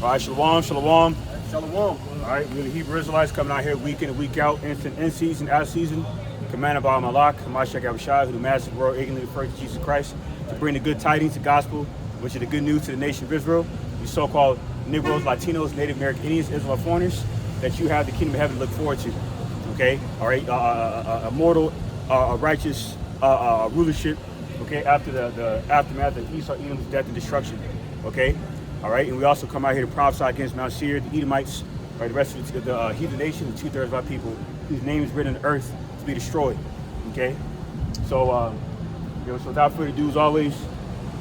All right, shalom, shalom. Shalom. All right, we're the Hebrew Israelites coming out here week in and week out, in season, out of season, commanded by Malak, Hamashiach Abishai, who the master of the world ignorantly referred to Jesus Christ, to bring the good tidings, the gospel, which is the good news to the nation of Israel, these so-called Negroes, Latinos, Native American Indians, Israelite foreigners, that you have the kingdom of heaven to look forward to. Okay, all right, a mortal, righteous rulership. Okay, after the aftermath of Esau, Edom's death and destruction. Okay, all right, and we also come out here to prophesy against Mount Seir, the Edomites, right, the rest of the heathen nation, the 2/3 of our people, whose name is written on the earth to be destroyed. Okay, so so without further ado, as always,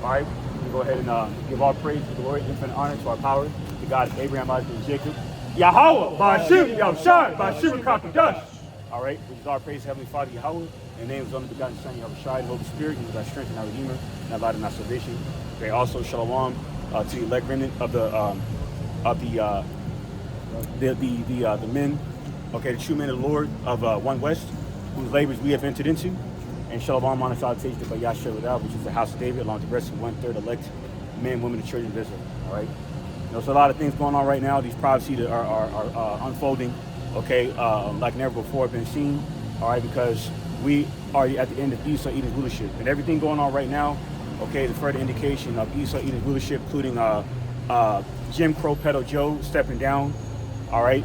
all right, we go ahead and give all praise, glory, infinite honor to our power, to God of Abraham, Isaac, and Jacob. Yahweh, Bashim, Yahushai, Bashim, Kakadash. All right, which is our praise, Heavenly Father, Yahweh. In the name of His only begotten Son, Yahushai, the Holy Spirit, who is our strength and our Redeemer, and our light and our salvation. Okay, also shalom to the elect remnant of the men, okay, the true men of the Lord of One West, whose labors we have entered into, and shalom on the salutation of Yahshua without, which is the house of David, along with the rest of 1/3 elect men, women, and children of Israel. All right, so a lot of things going on right now. These prophecies are unfolding, okay, like never before have been seen. All right, because we are at the end of Esau Edom's rulership, and everything going on right now, okay, is a further indication of Esau Edom's rulership, including Jim Crow pedo Joe stepping down, all right,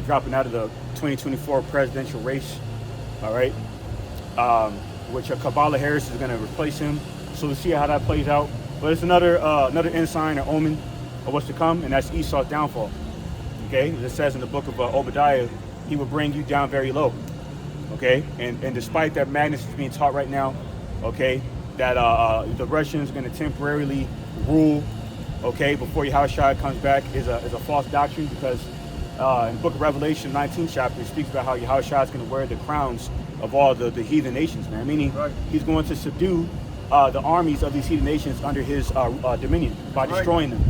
dropping out of the 2024 presidential race, all right, which Kamala Harris is going to replace him. So we'll see how that plays out. But it's another ensign or omen of what's to come, and that's Esau's downfall. Okay, as it says in the book of Obadiah, he will bring you down very low. Okay, and despite that madness is being taught right now, okay, that the Russians are going to temporarily rule, okay, before Yahushua comes back is a false doctrine, because in the book of Revelation, 19th chapter, it speaks about how Yahushua is going to wear the crowns of all the heathen nations, man. Meaning he's going to subdue the armies of these heathen nations under his dominion by destroying them.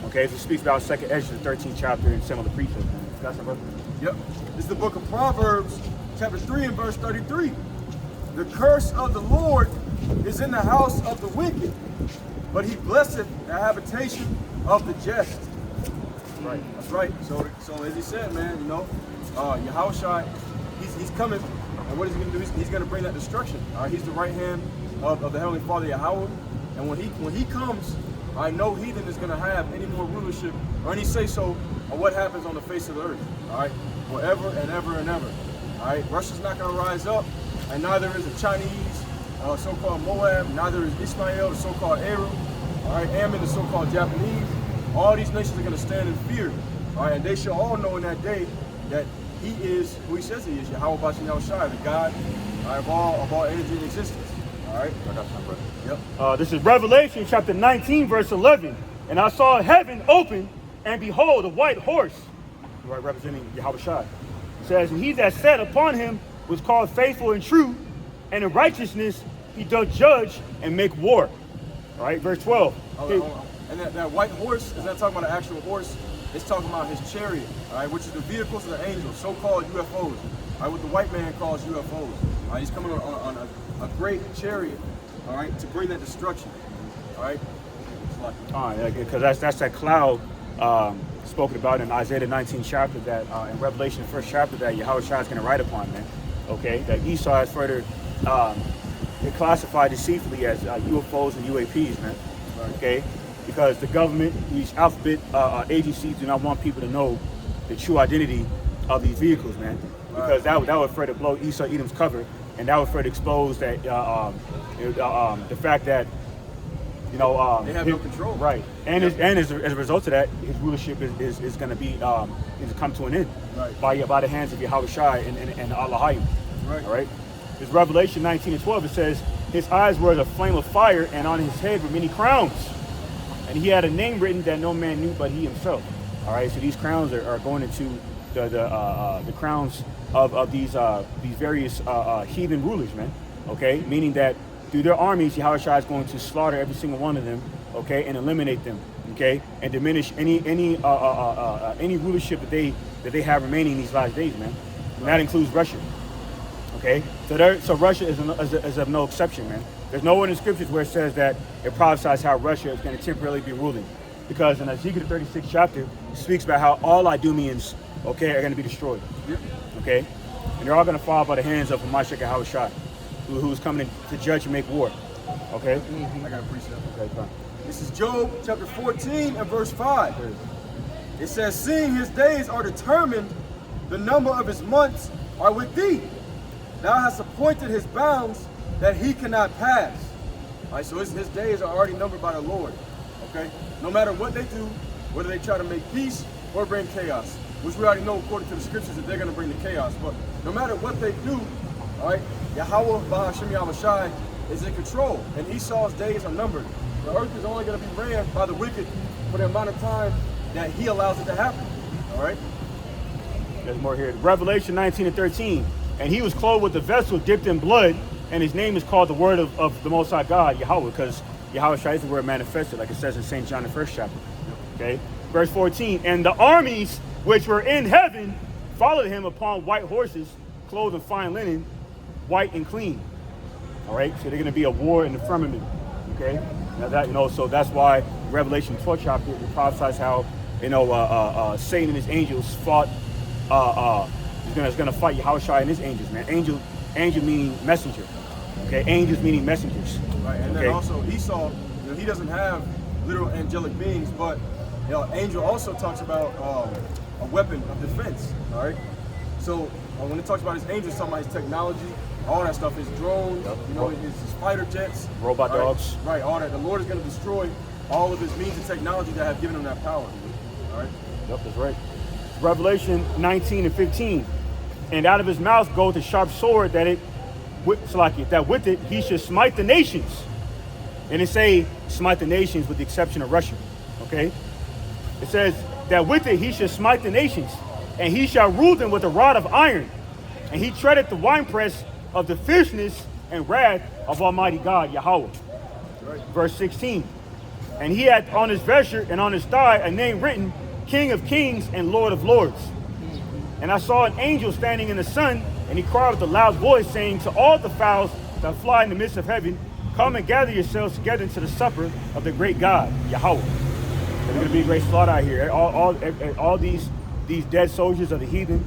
Okay, so it speaks about 2nd Ezra, the 13th chapter, and similar precepts. Got some, brother? Yep. This is the book of Proverbs, chapter 3 and verse 33. The curse of the Lord is in the house of the wicked, but he blesseth the habitation of the just. Right. That's right. So as he said, man, Yahushua, he's coming, and what is he going to do? He's going to bring that destruction. He's the right hand of the Heavenly Father, Yahweh, and when he comes, no heathen is going to have any more rulership or any say-so on what happens on the face of the earth. All right, forever and ever and ever. All right, Russia's not going to rise up, and neither is the Chinese, so-called Moab, neither is Ishmael, the so-called Arab, all right, Ammon, the so-called Japanese. All these nations are going to stand in fear, all right, and they shall all know in that day that he is who he says he is, Yahweh Bashim Yahushai, the God of all energy and existence. All right, I got time, brother. Yep. This is Revelation chapter 19, verse 11. And I saw heaven open, and behold, a white horse, right, representing Yahushua. It says, and he that sat upon him was called faithful and true, and in righteousness he doth judge and make war. All right, verse 12. And that white horse is not talking about an actual horse. It's talking about his chariot, all right, which is the vehicles of the angels, so-called UFOs. All right, what the white man calls UFOs. All right, he's coming on a great chariot, all right, to bring that destruction. All right. All right, because that's that cloud spoken about in Isaiah the 19th chapter, that in Revelation the 1st chapter, that Yahushua is going to ride upon, man. Okay, that Esau has further classified deceitfully as UFOs and UAPs, man. Okay, because the government, these alphabet agencies, do not want people to know the true identity of these vehicles, man. Because that would further blow Esau Edom's cover, and that would further expose that the fact that they have no control, right? And as a result of that, his rulership is going to be is come to an end, right, by the hands of Yahushua and Allah. Right. All right. It's Revelation 19 and 12. It says, his eyes were as a flame of fire, and on his head were many crowns, and he had a name written that no man knew but he himself. All right. So these crowns are going into the crowns of these various heathen rulers, man. Okay, meaning that through their armies, Yahushua is going to slaughter every single one of them, okay, and eliminate them, okay, and diminish any rulership that they have remaining in these last days, man. And that includes Russia. Okay, so Russia is of no exception, man. There's nowhere in the scriptures where it says that it prophesies how Russia is going to temporarily be ruling. because in Ezekiel 36th chapter, it speaks about how all Idumeans, okay, are going to be destroyed. Yep. Okay? And they're all going to fall by the hands of Hamashiach and Yahushua, who's coming to judge and make war. Okay? I got a precept. Okay, fine. This is Job chapter 14 and verse 5. It says, seeing his days are determined, the number of his months are with thee. Thou hast appointed his bounds that he cannot pass. All right, so his days are already numbered by the Lord. Okay? No matter what they do, whether they try to make peace or bring chaos, which we already know according to the scriptures that they're going to bring the chaos. But no matter what they do, all right, Yahweh Bahashim Yahushai is in control, and Esau's days are numbered. The earth is only going to be ran by the wicked for the amount of time that he allows it to happen. All right? There's more here. Revelation 19 and 13. And he was clothed with a vessel dipped in blood, and his name is called the word of the Most High God, Yahweh, because Yahweh is the word manifested, like it says in St. John, the 1st chapter. Okay? Verse 14. And the armies which were in heaven followed him upon white horses, clothed in fine linen, white and clean. All right? So they're going to be a war in the firmament. Okay? Now that, so that's why Revelation 12 chapter, it prophesies how, Satan and his angels fought, is gonna fight Yahushua and his angels, man. Angel meaning messenger. Okay, angels meaning messengers. Right, and okay? Then also Esau, he doesn't have literal angelic beings, but angel also talks about a weapon of defense. All right, so when it talks about his angels, talking about his technology, all that stuff, his drones, his fighter jets, robot dogs, right, all that. The Lord is going to destroy all of his means and technology that have given him that power. All right. Yep, that's right. Revelation 19 and 15. And out of his mouth goeth a sharp sword that with it he should smite the nations. And it say smite the nations with the exception of Russia. Okay? It says that with it he should smite the nations, and he shall rule them with a rod of iron. And he treadeth the winepress of the fierceness and wrath of Almighty God, Yahweh. Right. Verse 16. And he hath on his vesture and on his thigh a name written, King of Kings and Lord of Lords. And I saw an angel standing in the sun, and he cried with a loud voice, saying to all the fowls that fly in the midst of heaven, come and gather yourselves together into the supper of the great God, Yahweh. There's going to be a great slaughter out here. All these dead soldiers of the heathen,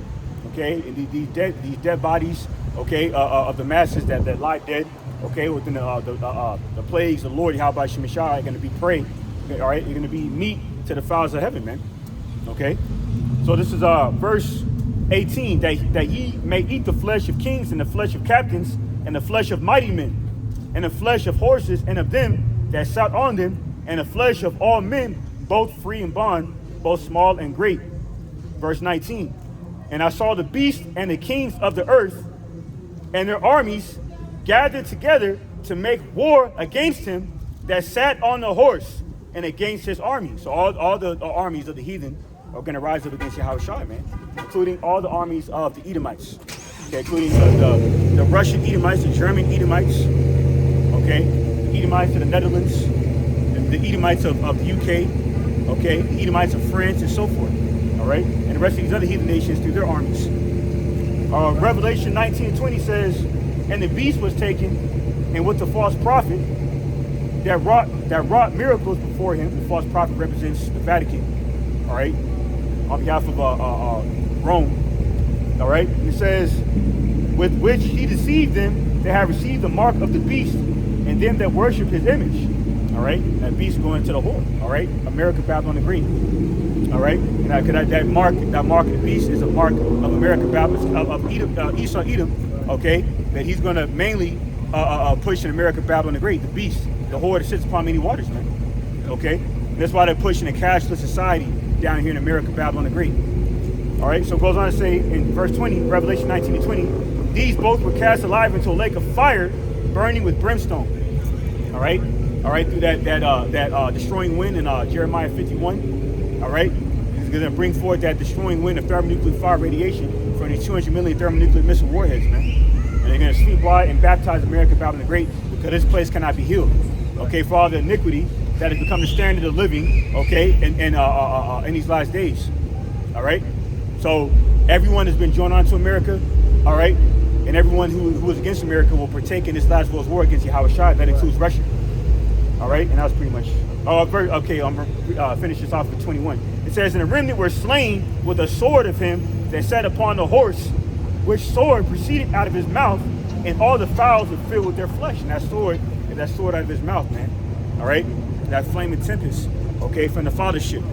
okay, and these dead bodies, okay, of the masses that lie dead, okay, within the plagues of the Lord, Yahweh Shemeshai, are going to be prey, okay, all right, you're going to be meat to the fowls of heaven, man, okay. So this is verse 18, that ye may eat the flesh of kings and the flesh of captains and the flesh of mighty men and the flesh of horses and of them that sat on them and the flesh of all men, both free and bond, both small and great. Verse 19, and I saw the beast and the kings of the earth and their armies gathered together to make war against him that sat on the horse and against his army. So all the armies of the heathen are going to rise up against Yahushua, man, including all the armies of the Edomites, okay, including the Russian Edomites, the German Edomites, okay, the Edomites of the Netherlands, the Edomites of the UK, okay, the Edomites of France, and so forth, all right, and the rest of these other heathen nations through their armies. Revelation 19:20 says, and the beast was taken, and with the false prophet that wrought miracles before him. The false prophet represents the Vatican, all right, on behalf of Rome, all right. And it says, with which he deceived them that have received the mark of the beast and them that worship his image, all right. That beast going to the whore, all right. America, Babylon the Great, all right. And that mark of the beast is a mark of America, Babylon, of Edom, Esau, Edom, okay. That he's going to mainly push in America, Babylon the Great, the beast, the whore that sits upon many waters, man. Okay, and that's why they're pushing a cashless society down here in America, Babylon the Great. All right, so it goes on to say in verse 20, Revelation 19:20, these both were cast alive into a lake of fire, burning with brimstone. All right, through that destroying wind in Jeremiah 51. All right, he's going to bring forth that destroying wind of thermonuclear fire radiation from these 200 million thermonuclear missile warheads, man. And they're going to sweep by and baptize America, Babylon the Great, because this place cannot be healed. Okay, for all the iniquity that has become the standard of living, okay, in these last days. All right, so everyone has been joined on to America, all right, and everyone who is against America will partake in this last world war against Yahushua. That includes Russia. All right, and that was pretty much. Okay, I'm gonna finish this off with 21. It says, "And the remnant were slain with a sword of him that sat upon the horse, which sword proceeded out of his mouth, and all the fowls were filled with their flesh." And that sword out of his mouth, man. All right, that flaming tempest, okay, from the fathership,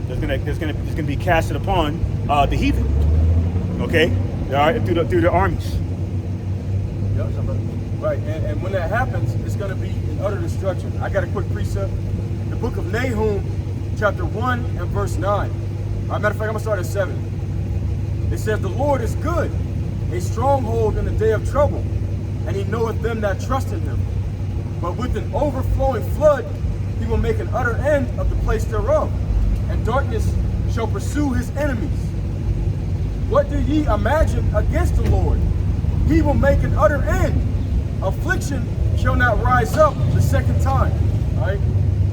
it's gonna be casted upon the heathen, okay, all right, through the armies. Yep, right, and when that happens, it's going to be an utter destruction. I got a quick precept. The book of Nahum, chapter 1 and verse 9. All right, matter of fact, I'm going to start at 7. It says, "The Lord is good, a stronghold in the day of trouble, and he knoweth them that trust in him. But with an overflowing flood, he will make an utter end of the place thereof, and darkness shall pursue his enemies. What do ye imagine against the Lord? He will make an utter end. Affliction shall not rise up the second time." All right?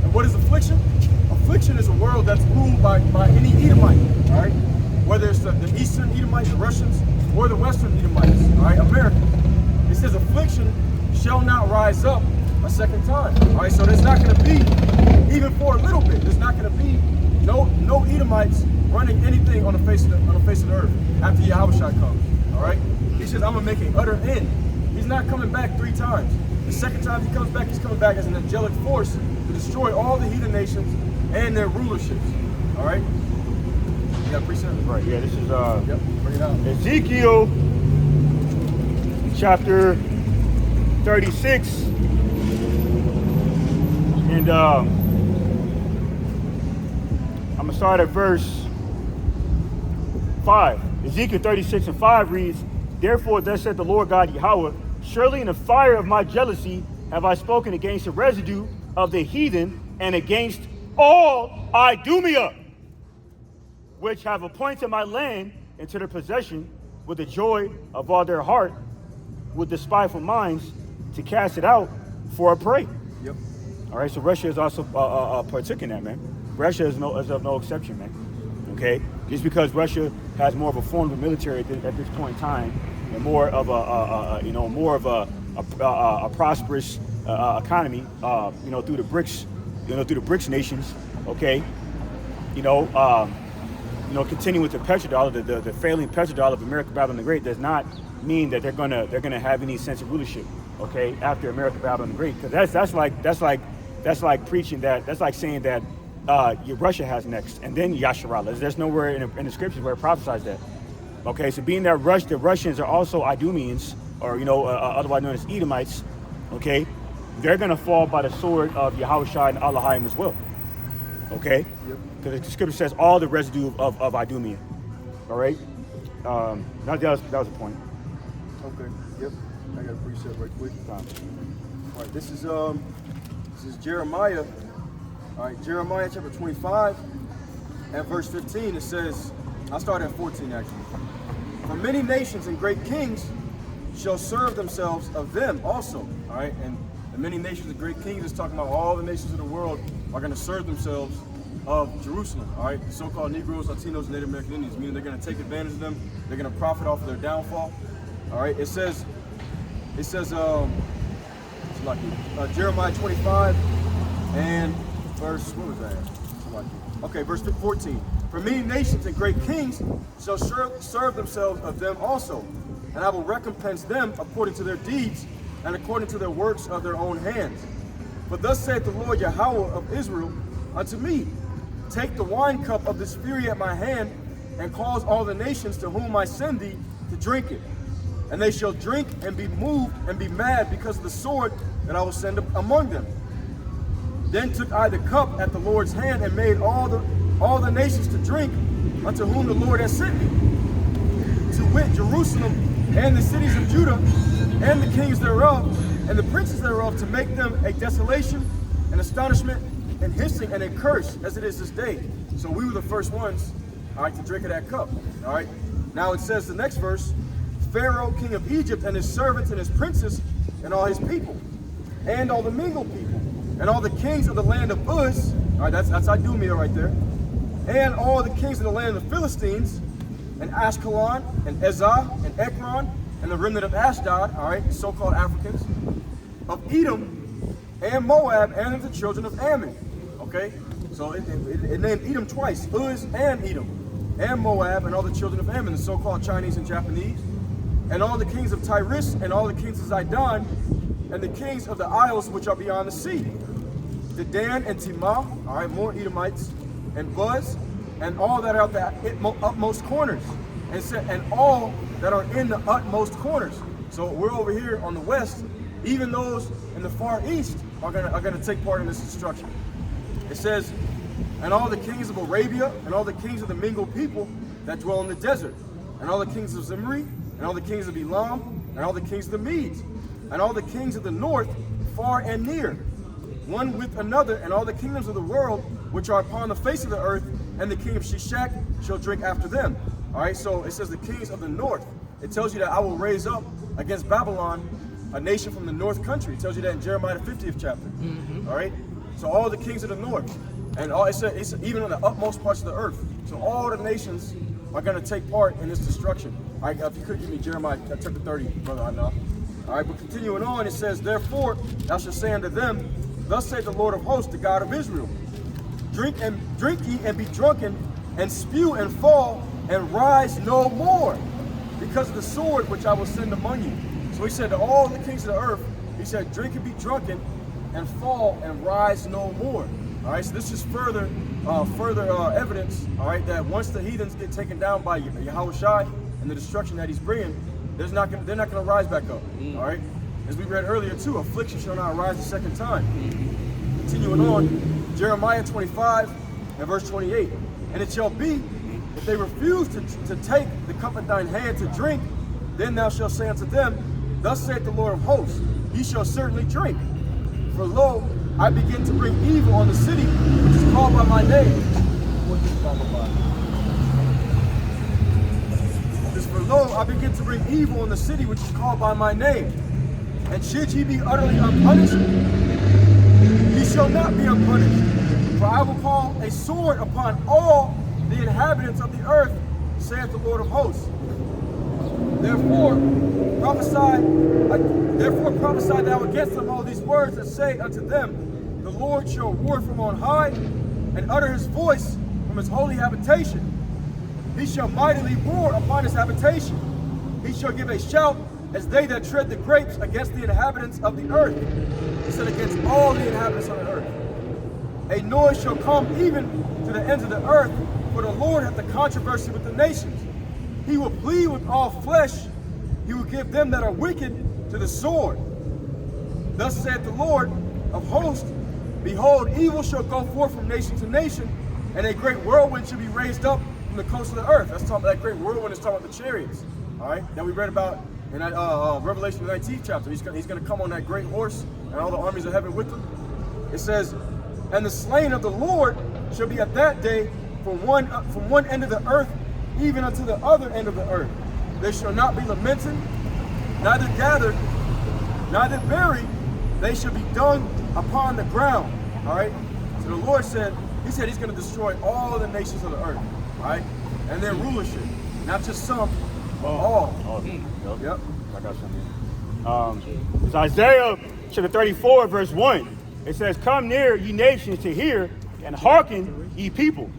And what is affliction? Affliction is a world that's ruled by any Edomite. All right? Whether it's the Eastern Edomites, the Russians, or the Western Edomites. All right? America. It says affliction shall not rise up a second time. All right? So there's not going to be, even for a little bit, there's not going to be no Edomites running anything on the face of the earth after Yahushua comes. All right? He says, "I'm going to make an utter end." He's not coming back 3 times. The second time he comes back, he's coming back as an angelic force to destroy all the heathen nations and their rulerships. All right? You got a precept? Right. Yeah. This is Yep. Bring it out. Ezekiel chapter 36, and I'm gonna start at verse 5. Ezekiel 36 and 5 reads, "Therefore thus said the Lord God Yahweh, surely in the fire of my jealousy have I spoken against the residue of the heathen and against all Idumea, which have appointed my land into their possession with the joy of all their heart, with despiteful minds, to cast it out for a prey." Yep. All right, so Russia is also partook in that, man. Russia is of no exception, man. Okay, just because Russia has more of a formidable military at this point in time, and more of a prosperous economy, through the BRICS nations. Okay, continuing with the petrodollar, the failing petrodollar of America, Babylon the Great, does not mean that they're gonna have any sense of rulership. Okay, after America, Babylon the Great, because that's like preaching that. That's like saying that Russia has next, and then Yasharallah. There's nowhere in the scriptures where it prophesies that. Okay, so being that the Russians are also Idumeans, or otherwise known as Edomites, okay, they're gonna fall by the sword of Yahushua and Elohim as well. Okay, because the scripture says all the residue of Idumea. All right, that was a point. Okay. Yep. I got a precept right quick. All right. This is Jeremiah. All right, Jeremiah chapter 25 and verse 15. It says, I'll start at 14 actually. "For many nations and great kings shall serve themselves of them also." All right, and the many nations and great kings is talking about all the nations of the world are going to serve themselves of Jerusalem. All right, the so-called Negroes, Latinos, Native American Indians, meaning they're going to take advantage of them. They're going to profit off of their downfall. All right, it says, Jeremiah 25 and verse, what was that? Okay, verse 14. "For many nations and great kings shall serve themselves of them also, and I will recompense them according to their deeds and according to their works of their own hands. For thus saith the Lord Yahweh of Israel unto me, take the wine cup of this fury at my hand, and cause all the nations to whom I send thee to drink it. And they shall drink and be moved and be mad because of the sword that I will send among them. Then took I the cup at the Lord's hand and made all the nations to drink unto whom the Lord has sent me, to wit, Jerusalem and the cities of Judah and the kings thereof and the princes thereof, to make them a desolation, an astonishment, and hissing, and a curse, as it is this day. So we were the first ones, all right, to drink of that cup. All right. Now it says the next verse, Pharaoh, king of Egypt, and his servants and his princes and all his people, and all the mingled people, and all the kings of the land of Uz. All right, that's Idumea right there. And all the kings of the land of the Philistines, and Ashkelon, and Ezah, and Ekron, and the remnant of Ashdod, all right, so-called Africans, of Edom, and Moab, and of the children of Ammon. Okay, so it named Edom twice, Uz and Edom, and Moab, and all the children of Ammon, the so-called Chinese and Japanese, and all the kings of Tyrus, and all the kings of Zidon, and the kings of the isles which are beyond the sea, the Dan and Timah, all right, more Edomites, and Buz, and all that are at the utmost corners, and all that are in the utmost corners. So we're over here on the west. Even those in the far east are gonna take part in this destruction. It says, and all the kings of Arabia, and all the kings of the mingled people that dwell in the desert, and all the kings of Zimri, and all the kings of Elam, and all the kings of the Medes, and all the kings of the north, far and near, one with another, and all the kingdoms of the world which are upon the face of the earth, and the king of Shishak shall drink after them. All right, so it says the kings of the north. It tells you that I will raise up against Babylon a nation from the north country. It tells you that in Jeremiah the 50th chapter. All right, so all the kings of the north, and all it's even on the utmost parts of the earth. So all the nations are going to take part in this destruction. All right, if you could give me Jeremiah chapter 30, brother, I know. All right, but continuing on, it says, therefore thou shalt say unto them, thus saith the Lord of hosts, the God of Israel, drink ye and be drunken, and spew and fall, and rise no more, because of the sword which I will send among you. So he said to all the kings of the earth, he said, drink and be drunken, and fall and rise no more. All right, so this is further evidence, all right, that once the heathens get taken down by Yahushua and the destruction that he's bringing, they're not going to rise back up. All right, as we read earlier too, affliction shall not rise a second time. Continuing on, Jeremiah 25 and verse 28. And it shall be, if they refuse to take the cup of thine hand to drink, then thou shalt say unto them, thus saith the Lord of hosts, ye shall certainly drink. For lo, I begin to bring evil on the city which is called by my name. What is this? For lo, I begin to bring evil on the city which is called by my name. And should ye be utterly unpunished, ye shall not be unpunished. For I will call a sword upon all the inhabitants of the earth, saith the Lord of hosts. Therefore prophesy thou against them all these words, and say unto them, the Lord shall roar from on high, and utter his voice from his holy habitation. He shall mightily roar upon his habitation. He shall give a shout as they that tread the grapes against the inhabitants of the earth. He said, against all the inhabitants of the earth. A noise shall come even to the ends of the earth, for the Lord hath the controversy with the nations. He will plead with all flesh. He will give them that are wicked to the sword. Thus saith the Lord of hosts, behold, evil shall go forth from nation to nation, and a great whirlwind shall be raised up from the coast of the earth. That's talking about that great whirlwind is talking about the chariots. All right, that we read about in Revelation the 19th chapter. He's going to come on that great horse, and all the armies of heaven with him. It says, and the slain of the Lord shall be at that day from one end of the earth even unto the other end of the earth. They shall not be lamented, neither gathered, neither buried. They shall be dung upon the ground. All right. So the Lord said, he said he's going to destroy all the nations of the earth. All right. And their rulership, not just some, but all. Yep. I got something. It's Isaiah chapter 34, verse 1. It says, come near, ye nations, to hear, and hearken, ye people.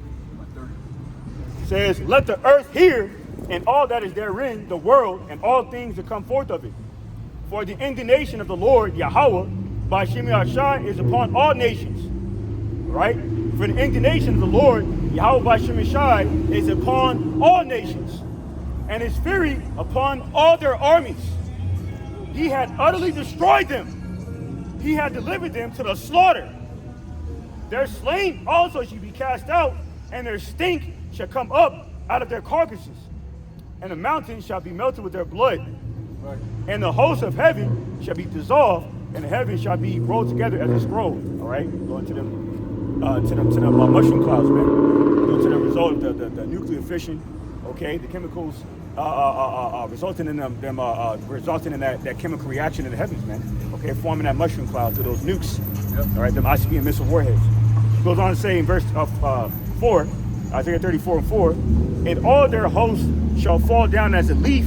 It says, let the earth hear, and all that is therein, the world, and all things that come forth of it. For the indignation of the Lord, Yahweh, by Shem Yahshai, is upon all nations. Right? For the indignation of the Lord, Yahweh by Shem Yahshai, is upon all nations, and his fury upon all their armies. He had utterly destroyed them. He had delivered them to the slaughter. Their slain also shall be cast out, and their stink shall come up out of their carcasses. And the mountains shall be melted with their blood. Right. And the hosts of heaven shall be dissolved, and the heavens shall be rolled together as a scroll. All right, going to them mushroom clouds, man. Due to the result of the nuclear fission, okay, the chemicals resulting in resulting in that chemical reaction in the heavens, man. Okay, forming that mushroom cloud to those nukes. Yep. All right, them ICBM missile warheads. Goes on to say in verse 4, Isaiah 34 and 4, and all their hosts shall fall down as a leaf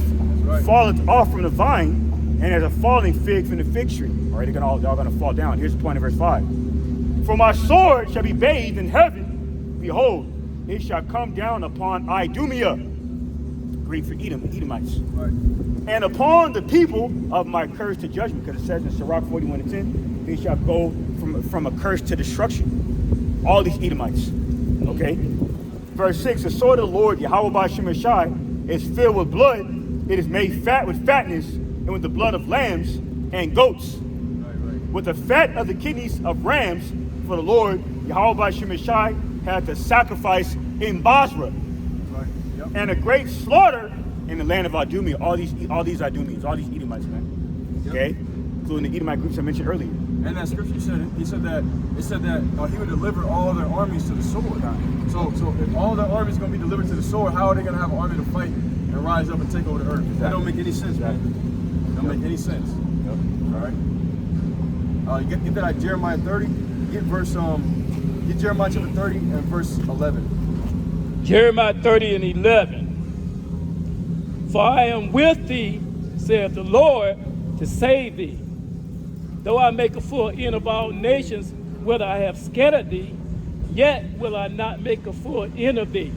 falleth off from the vine, and as a falling fig from the fig tree. All All right, they're all gonna fall down. Here's the point of verse 5. For my sword shall be bathed in heaven. Behold, it shall come down upon Idumea, Greek for Edom, the Edomites, Right. and upon the people of my curse to judgment, because it says in Sirach 41:10, they shall go from a curse to destruction. All these Edomites. Okay? Verse 6, the sword of the Lord, Yahweh Ba'Shem Shai, is filled with blood. It is made fat with fatness, and with the blood of lambs and goats, with the fat of the kidneys of rams. For the Lord, Yahweh Ba'Shem Shai, had to sacrifice in Basra, and a great slaughter in the land of Idumea. All these Idumeans, all these Edomites, man. Okay, including the Edomite groups I mentioned earlier. And that scripture said it. He said that he would deliver all their armies to the sword. So if all their armies are going to be delivered to the sword, how are they going to have an army to fight and rise up and take over the earth? That don't make any sense, man. Don't make any sense. Yep. All right. Get that at Jeremiah 30. Get Jeremiah chapter 30 and verse 11. Jeremiah 30 and 11. For I am with thee, saith the Lord, to save thee. Though I make a full end of all nations, whether I have scattered thee, yet will I not make a full end of thee.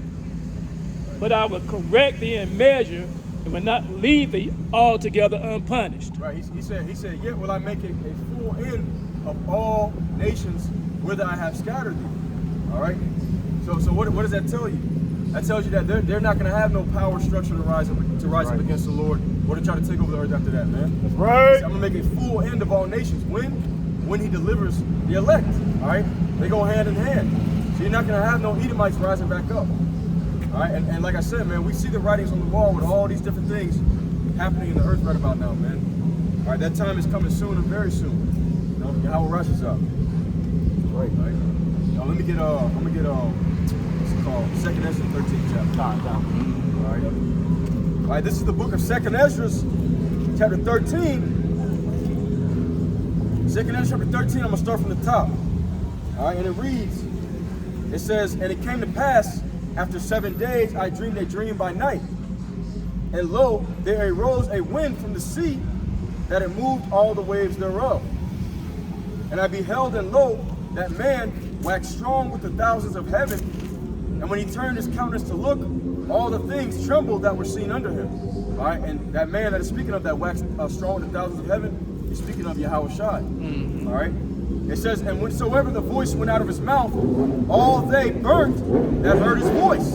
But I will correct thee in measure, and will not leave thee altogether unpunished. Right. He said, yet will I make a full end of all nations, whither I have scattered thee. All right. So what does that tell you? That tells you that they're not going to have no power structure to rise up against the Lord, or to try to take over the earth after that, man. That's right. I'm going to make a full end of all nations. When he delivers the elect. All right. They go hand in hand. So you're not going to have no Edomites rising back up. All right. And like I said, man, we see the writings on the wall with all these different things happening in the earth right about now, man. All right. That time is coming soon and very soon. You know, Yahweh rushes up. Right. Now let me get what's it called? 2nd Ezra 13th chapter. All right, this is the book of 2nd Ezra, chapter 13. 2nd Ezra chapter 13, I'm gonna start from the top. All right, and it reads, it says, and it came to pass, after 7 days, I dreamed a dream by night. And lo, there arose a wind from the sea, that it moved all the waves thereof. And I beheld, and lo, that man waxed strong with the thousands of heaven. And when he turned his countenance to look, all the things trembled that were seen under him. All right, and that man that is speaking of that waxed strong with the thousands of heaven is speaking of Yahweh Shai. All right, it says, and whensoever the voice went out of his mouth, all they burnt that heard his voice.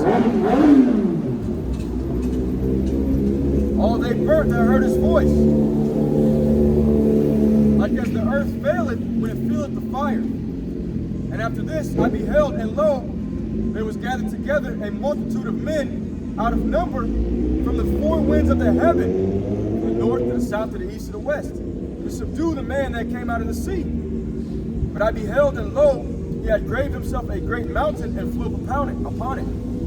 All they burnt that heard his voice. Like as the earth faileth when it feeleth the fire. And after this I beheld, and lo, there was gathered together a multitude of men out of number from the four winds of the heaven, from the north to the south to the east to the west, to subdue the man that came out of the sea. But I beheld, and lo, he had graved himself a great mountain and flew upon it.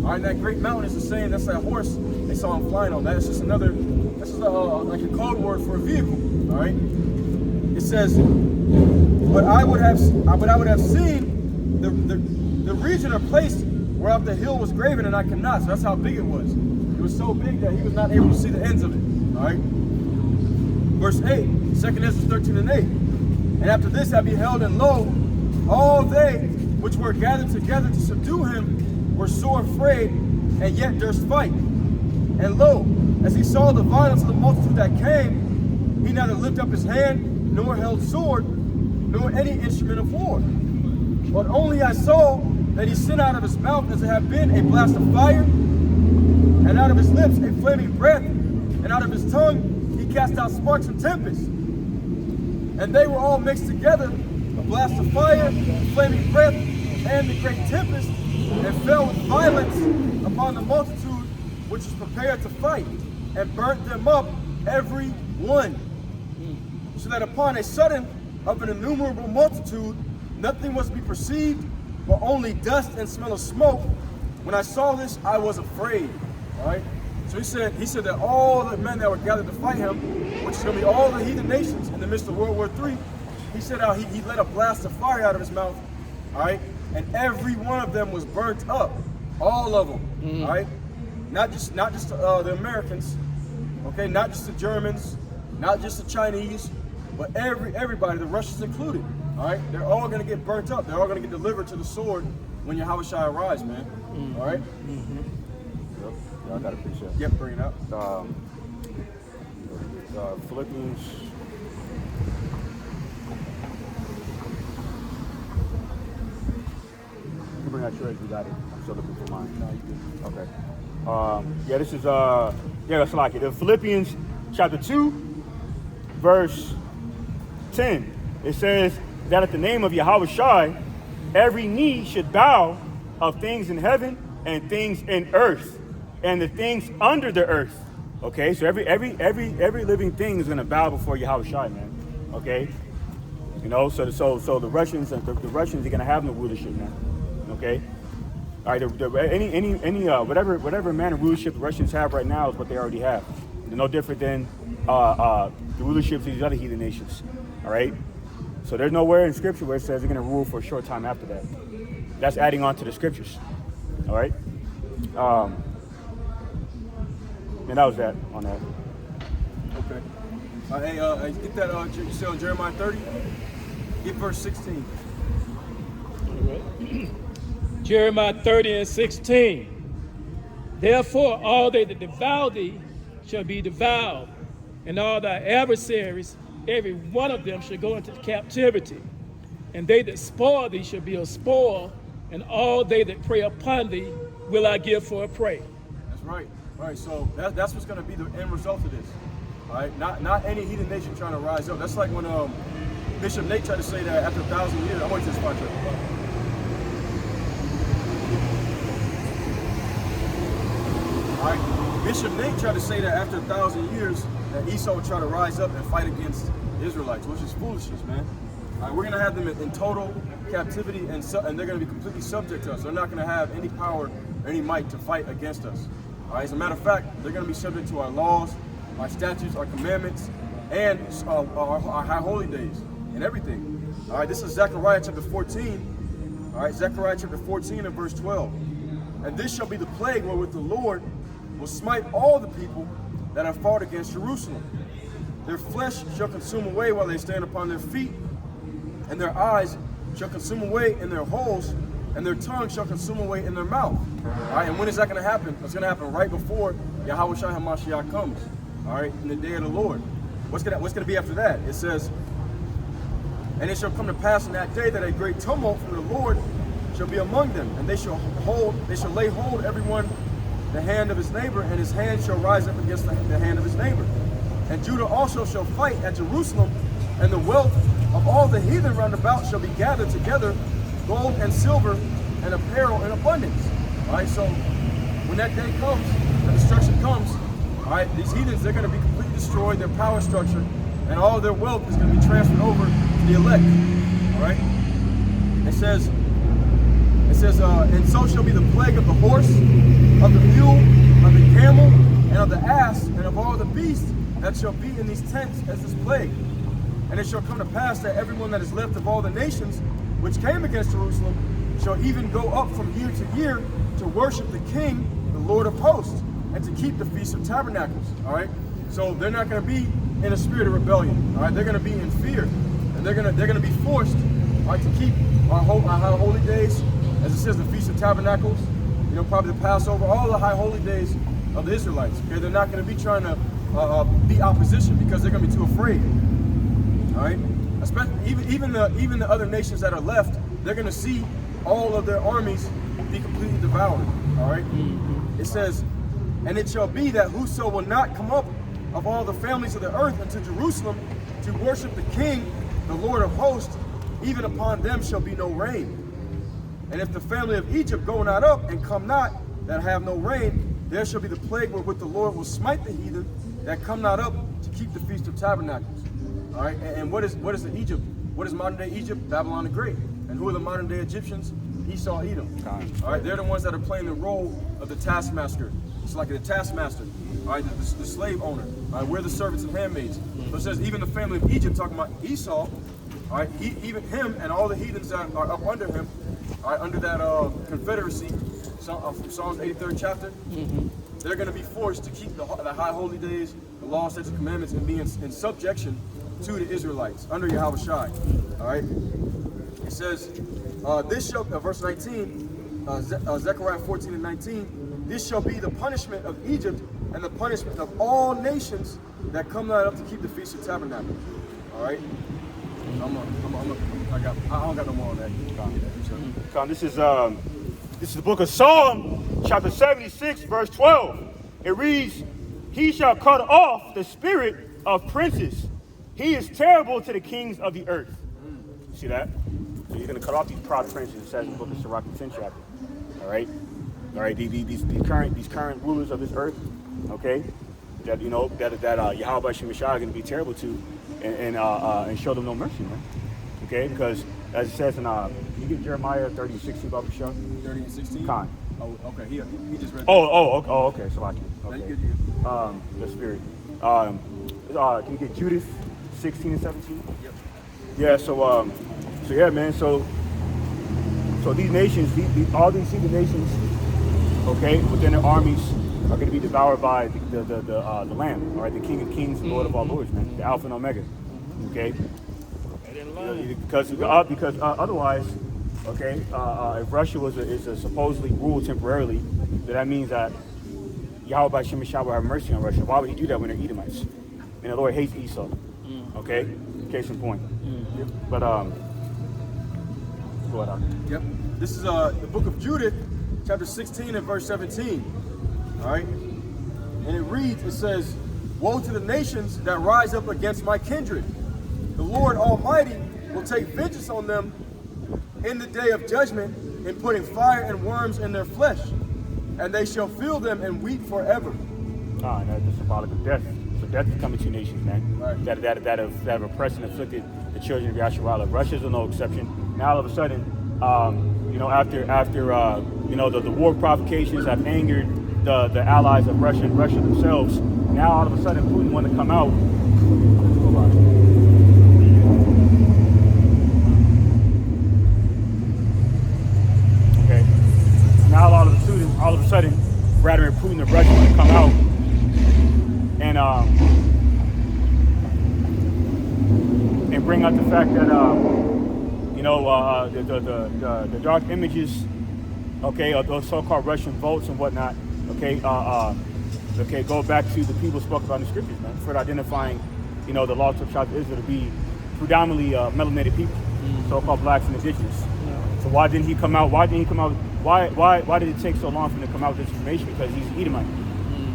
All right, that great mountain is the same, that's that horse they saw him flying on. That's just like a code word for a vehicle. All right. It says, but I would have seen the region or place whereof the hill was graven, and I cannot. So that's how big it was. It was so big that he was not able to see the ends of it. All right. Verse 8, 2nd Ezra 13 and 8. And after this I beheld, and lo, all they which were gathered together to subdue him were sore afraid, and yet durst fight. And lo, as he saw the violence of the multitude that came, he neither lifted up his hand, nor held sword, nor any instrument of war. But only I saw that he sent out of his mouth as it had been a blast of fire, and out of his lips a flaming breath, and out of his tongue he cast out sparks and tempests. And they were all mixed together, a blast of fire, flaming breath, and the great tempest, and fell with violence upon the multitude which was prepared to fight, and burnt them up every one. So that upon a sudden of an innumerable multitude, nothing was to be perceived, but only dust and smell of smoke. When I saw this, I was afraid. All right. So he said that all the men that were gathered to fight him, which is going to be all the heathen nations in the midst of World War III, he said how he let a blast of fire out of his mouth. All right. And every one of them was burnt up. All of them. All right. Not just the Americans. Okay. Not just the Germans. Not just the Chinese. But everybody, the Russians included, all right, they're all going to get burnt up. They're all going to get delivered to the sword when Yahushua arrives, man. All right? Yep. Yeah, I got a precept. Yep, bring it up. Philippians. You can bring out yours. You got it. I'm still looking for mine. No, you good. Okay. Yeah, this is that's like it. Philippians chapter 2, verse 10. It says that at the name of Yahushua, every knee should bow of things in heaven and things in earth and the things under the earth. Okay, so every living thing is gonna bow before Yahushua, man. Okay, you know, so the Russians the Russians are gonna have no rulership, man. Okay. All right, any whatever manner of rulership the Russians have right now is what they already have. They're no different than the rulerships of these other heathen nations. All right, so there's nowhere in Scripture where it says they're going to rule for a short time after that. That's adding on to the Scriptures. All right, and that was that on that. Okay. Hey, get that. You see on Jeremiah 30. Get verse 16. Jeremiah 30 and 16. Therefore, all they that devour thee shall be devoured, and all thy adversaries, every one of them shall go into captivity. And they that spoil thee shall be a spoil, and all they that prey upon thee will I give for a prey. That's right. All right, so that's what's going to be the end result of this. All right, not any heathen nation trying to rise up. That's like when Bishop Nate tried to say that after 1,000 years. I went to this spot. All right, Bishop Nate tried to say that after 1,000 years that Esau would try to rise up and fight against the Israelites, which is foolishness, man. All right, we're going to have them in total captivity, and they're going to be completely subject to us. They're not going to have any power or any might to fight against us. All right, as a matter of fact, they're going to be subject to our laws, our statutes, our commandments, and our high holy days and everything. All right, this is Zechariah chapter 14. All right, Zechariah chapter 14 and verse 12. And this shall be the plague wherewith the Lord will smite all the people that have fought against Jerusalem. Their flesh shall consume away while they stand upon their feet, and their eyes shall consume away in their holes, and their tongue shall consume away in their mouth. All right, and when is that going to happen? It's going to happen right before Yahushua HaMashiach comes. All right, in the day of the Lord. What's going to be after that? It says, and it shall come to pass in that day that a great tumult from the Lord shall be among them, and they shall lay hold everyone the hand of his neighbor, and his hand shall rise up against the hand of his neighbor. And Judah also shall fight at Jerusalem, and the wealth of all the heathen round about shall be gathered together, gold and silver and apparel in abundance. All right, so when that day comes, the destruction comes, all right, these heathens, they're going to be completely destroyed, their power structure, and all of their wealth is going to be transferred over to the elect. All right, it says, and so shall be the plague of the horse, of the mule, of the camel, and of the ass, and of all the beasts that shall be in these tents as this plague. And it shall come to pass that everyone that is left of all the nations which came against Jerusalem shall even go up from year to year to worship the King, the Lord of hosts, and to keep the Feast of Tabernacles. All right, so they're not going to be in a spirit of rebellion. All right, they're going to be in fear, and they're going to be forced, all right, to keep our high holy days, as it says, the Feast of Tabernacles. You know, probably the Passover, all the high holy days of the Israelites. Okay, they're not going to be trying to be opposition because they're going to be too afraid. All right, especially even the other nations that are left, they're going to see all of their armies be completely devoured. All right, it says, and it shall be that whoso will not come up of all the families of the earth unto Jerusalem to worship the King, the Lord of hosts, even upon them shall be no rain. And if the family of Egypt go not up and come not, that have no rain, there shall be the plague wherewith the Lord will smite the heathen that come not up to keep the Feast of Tabernacles. All right, and what is the Egypt? What is modern day Egypt? Babylon the Great. And who are the modern day Egyptians? Esau, Edom. All right, they're the ones that are playing the role of the taskmaster. It's like the taskmaster, all right, the slave owner. All right, we're the servants and handmaids. So it says even the family of Egypt, talking about Esau, all right, even him and all the heathens that are up under him, all right, under that confederacy, from Psalms 83rd chapter, they're going to be forced to keep the high holy days, the law, statutes, and commandments, and be in subjection to the Israelites under Yahweh Shai. All right. It says, this shall, verse 19, Zechariah 14 and 19, this shall be the punishment of Egypt and the punishment of all nations that come not up to keep the Feast of Tabernacles. All right. I don't got no more on that. This is the book of Psalm, chapter 76, verse 12. It reads, "He shall cut off the spirit of princes. He is terrible to the kings of the earth." See that? So he's going to cut off these proud princes. It says in the book of Sirach, the 10th chapter. All right. These current rulers of this earth. Okay. That Yahweh Shem Shai are going to be terrible to, and show them no mercy, man. Okay, because as it says in you get Jeremiah 30:16 about the show. 30 and 16. Con. Oh, okay. He just read. Okay. So I can. Okay. You The spirit. Can you get Judith 16 and 17? Yep. Yeah. So yeah, man. So these nations, all these heathen nations, okay, within their armies, are going to be devoured by the Lamb, all right, the King of Kings, Lord of all Lords, man, the Alpha and Omega, okay. Because otherwise, okay, if Russia is a supposedly ruled temporarily, then that means that Yahweh Shem Shai will have mercy on Russia. Why would he do that when they're Edomites? And the Lord hates Esau. Okay, case in point. But go ahead. Yep. This is the book of Judith, chapter 16 and verse 17. All right, and it reads. It says, "Woe to the nations that rise up against my kindred. The Lord Almighty will take vengeance on them in the day of judgment, in putting fire and worms in their flesh, and they shall feel them and weep forever." And that's symbolic of death. So death is coming to nations, man. Right. That have oppressed and afflicted the children of Yasharallah. Russia's no exception. Now all of a sudden, after the war provocations have angered the allies of Russia and Russia themselves. Now all of a sudden Putin want to come out. Okay. Now all of a sudden, Vladimir Putin and Russia want to come out and bring out the fact that the dark images, okay, of those so-called Russian votes and whatnot. Okay, go back to the people spoke about in the scriptures, man, for identifying, the lost tribes of Israel to be predominantly melanated people, so-called blacks and indigenous. So why didn't he come out? Why did it take so long for him to come out with this information? Because he's an Edomite,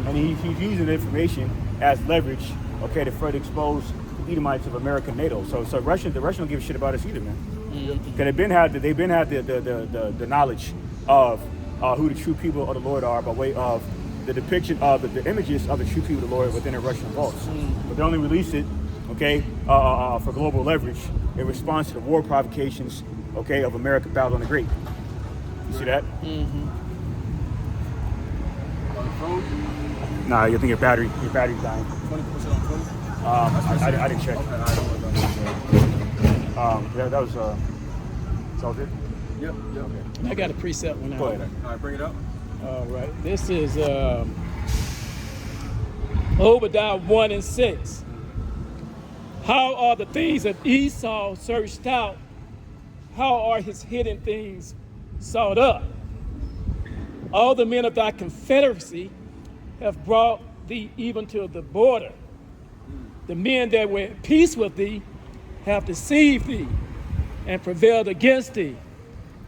and he's using the information as leverage, okay, to further expose the Edomites of America and NATO. So the Russians don't give a shit about us either, man. Because they've been had the knowledge of who the true people of the Lord are by way of the depiction of the images of the true people of the Lord within the Russian vaults. But they only release it, okay, for global leverage in response to the war provocations, okay, of America Babylon the Great. You see that? Nah, you think your battery's dying. 20% on 20? I didn't check. Okay, that was all good? Yep. I got a preset one out. Go ahead. All right, bring it up. All right. This is Obadiah 1 and 6. How are the things of Esau searched out? How are his hidden things sought up? All the men of thy confederacy have brought thee even to the border. The men that were at peace with thee have deceived thee and prevailed against thee.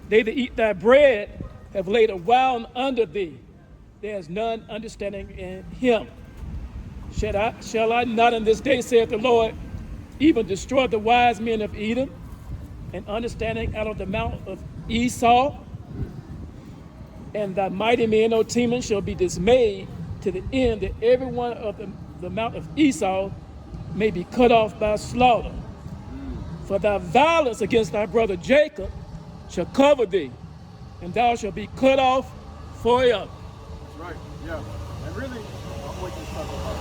They that eat thy bread have laid a wound under thee. There is none understanding in him. Shall I not in this day, saith the Lord, even destroy the wise men of Edom, and understanding out of the mount of Esau? And thy mighty men, O Teman, shall be dismayed to the end that every one of the mount of Esau may be cut off by slaughter. For thy violence against thy brother Jacob shall cover thee, and thou shalt be cut off forever. That's right, yeah. And really, I'm waiting to talk about it.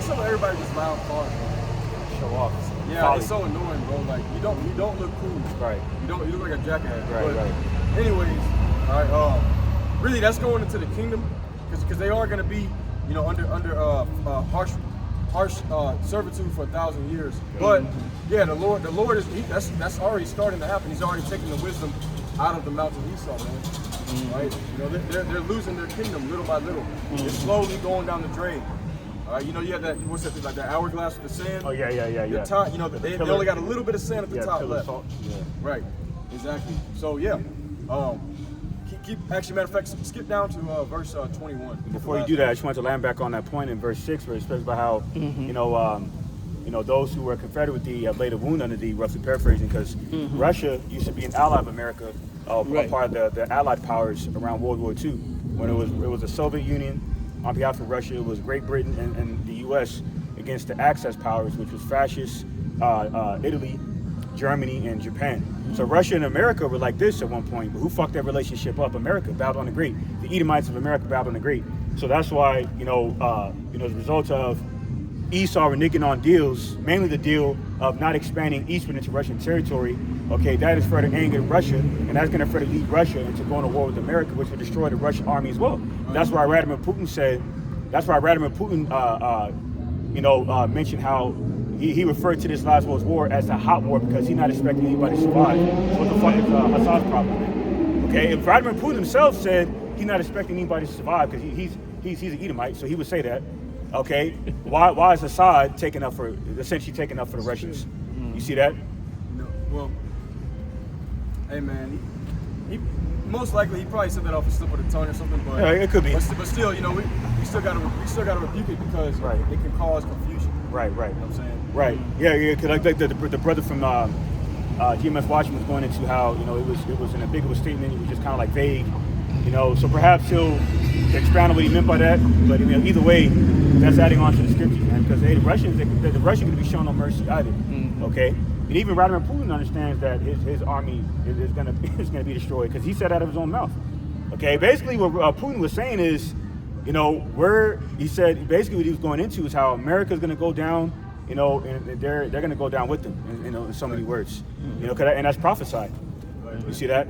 Some of everybody just loud cars, man. Show off. Yeah, Folly. it's so annoying, bro. Like you don't look cool. Right. You look like a jackass. Right, but right. Anyways, all right. Really, that's going into the kingdom, because they are going to be, under harsh harsh servitude for 1,000 years. But yeah, the Lord is that's already starting to happen. He's already taking the wisdom out of the mountain Esau, man. Right? You know, they're losing their kingdom little by little. It's slowly going down the drain. You know, you have that, what's that, like that hourglass with the sand? Oh, yeah. The top, you know, they only got a little bit of sand at the top left. Salt. Yeah. Right, exactly. So, yeah. Actually, matter of fact, skip down to verse 21. Before you do that, I just want to land back on that point in verse 6 where it speaks about how, you know, those who were confederate with thee laid a wound under thee, roughly paraphrasing, because Russia used to be an ally of America, a part of the Allied powers around World War II. When it was the Soviet Union on behalf of Russia, it was Great Britain and the U.S. against the Axis powers, which was fascist Italy, Germany, and Japan. So Russia and America were like this at one point, but who fucked that relationship up? America, Babylon the Great. The Edomites of America, Babylon the Great. So that's why, as a result of Esau reneging on deals, mainly the deal of not expanding eastward into Russian territory, okay, that is further angering Russia, and that's going to further lead Russia into going to war with America, which will destroy the Russian army as well. That's why Vladimir Putin mentioned how he referred to this last World War as a hot war because he's not expecting anybody to survive. So what the fuck is Assad's problem then? Okay, and Vladimir Putin himself said he's not expecting anybody to survive because he's an Edomite, so he would say that. Okay, why is Assad essentially taking up for the Russians? You see that? No, well, hey man, he most likely he probably said that off a slip of the tongue or something, but yeah, it could be. But still, you know, we still gotta rebuke it because it can cause confusion. Right. You know what I'm saying? Right. Yeah. Cause like the brother from GMS Watchman was going into how it was an ambiguous statement. It was just kind of like vague. So perhaps he'll expound on what he meant by that. But either way, that's adding on to the scriptures, man. Because the Russians going to be shown no mercy either. Okay. And even Vladimir Putin understands that his army is going to be destroyed because he said out of his own mouth. Okay. Basically, what Putin was saying is, he said basically what he was going into is how America's going to go down. And they're going to go down with them. In so many words. And that's prophesied. You see that?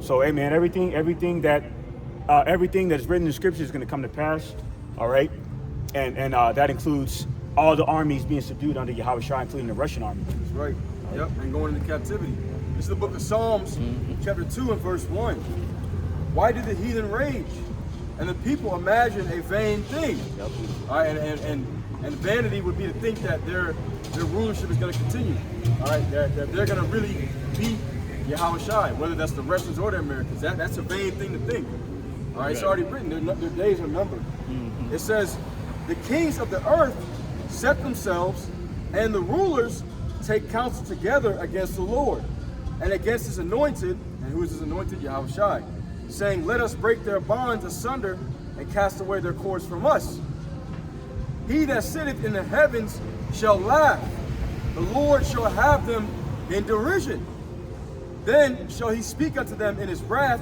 So hey man, everything that's written in the scripture is going to come to pass, all right, and that includes all the armies being subdued under Yahushua, including the Russian army. That's right. Yep, and going into captivity. This is the book of Psalms, chapter 2 and verse 1. Why do the heathen rage, and the people imagine a vain thing? Yep. All right, and vanity would be to think that their rulership is going to continue. All right, that they're going to really be Yahushua, whether that's the Russians or the Americans. That's a vain thing to think. All right, it's already written. Their days are numbered. It says, the kings of the earth set themselves, and the rulers take counsel together against the Lord and against his anointed. And who is his anointed? Yahushua, saying, let us break their bonds asunder and cast away their cords from us. He that sitteth in the heavens shall laugh. The Lord shall have them in derision. Then shall he speak unto them in his wrath,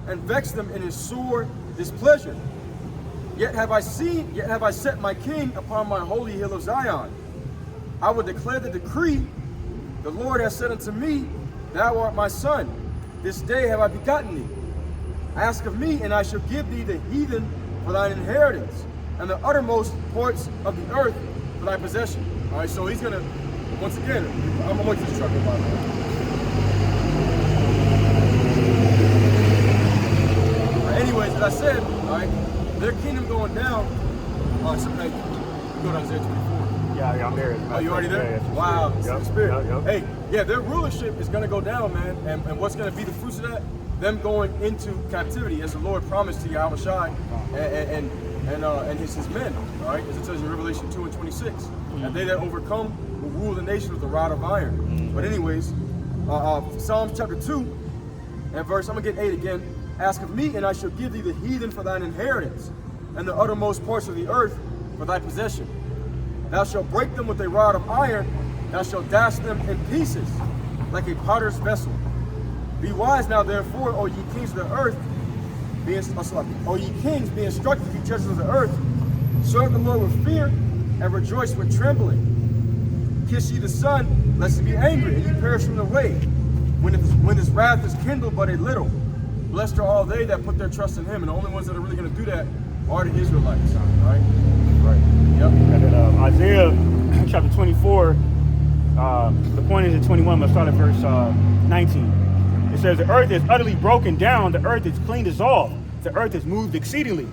and vex them in his sore displeasure. Yet have I set my king upon my holy hill of Zion. I will declare the decree. The Lord has said unto me, thou art my son. This day have I begotten thee. Ask of me, and I shall give thee the heathen for thine inheritance, and the uttermost parts of the earth for thy possession. All right, so he's gonna, once again, I'm gonna this truck about that. Anyways, as I said, all right, their kingdom going down. Sometimes you go to Isaiah 24. Yeah, I'm there. Oh, you already there? Yeah, wow, it's the spirit. Yep. Hey, yeah, their rulership is going to go down, man. And what's going to be the fruits of that? Them going into captivity, as the Lord promised to Yahushua and his men. All right, as it says in Revelation 2 and 26, and they that overcome will rule the nation with a rod of iron. But anyways, Psalms chapter 2 and verse, I'm gonna get 8 again. Ask of me, and I shall give thee the heathen for thine inheritance, and the uttermost parts of the earth for thy possession. Thou shalt break them with a rod of iron, thou shalt dash them in pieces, like a potter's vessel. Be wise now, therefore, O ye kings of the earth, O ye kings, be instructed, ye judges of the earth. Serve the Lord with fear, and rejoice with trembling. Kiss ye the Son, lest he be angry, and ye perish from the way, when his wrath is kindled but a little. Blessed are all they that put their trust in him, and the only ones that are really going to do that are the Israelites. All right? Right. Yep. And then Isaiah chapter 24, the point is at 21, I'm going to start at verse 19. It says, the earth is utterly broken down, the earth is clean dissolved, the earth is moved exceedingly.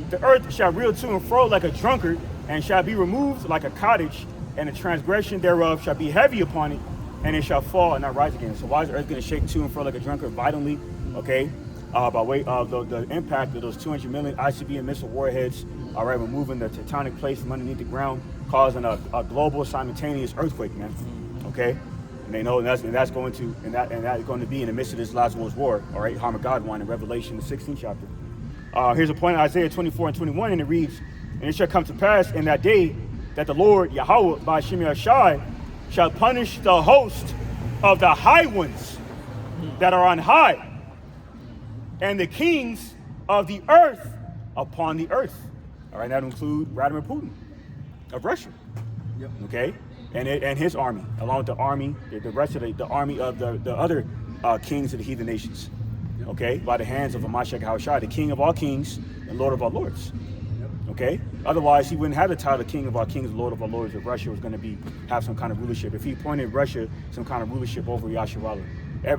The earth shall reel to and fro like a drunkard, and shall be removed like a cottage, and the transgression thereof shall be heavy upon it, and it shall fall and not rise again. So why is the earth going to shake to and fro like a drunkard violently? Okay, by way of the impact of those 200 million ICBM missile warheads, all right, removing the tectonic plates from underneath the ground, causing a global simultaneous earthquake, man. Okay, and they know that's going to be in the midst of this last world's war. All right, Armageddon in Revelation the 16th chapter. Here's a point in Isaiah 24 and 21, and it reads, and it shall come to pass in that day that the Lord Yahweh by Shem Yahshai shall punish the host of the high ones that are on high, and the kings of the earth upon the earth. All right, that will include Vladimir Putin of Russia. Yep. Okay, and his army, along with the army, the rest of the army of the other kings of the heathen nations. Yep. Okay, by the hands of Mashiach Yahushua, the King of all kings and Lord of all lords. Yep. Okay, otherwise he wouldn't have the title King of all kings, Lord of all lords, if Russia was going to have some kind of rulership. If he appointed Russia some kind of rulership over Yasharallah,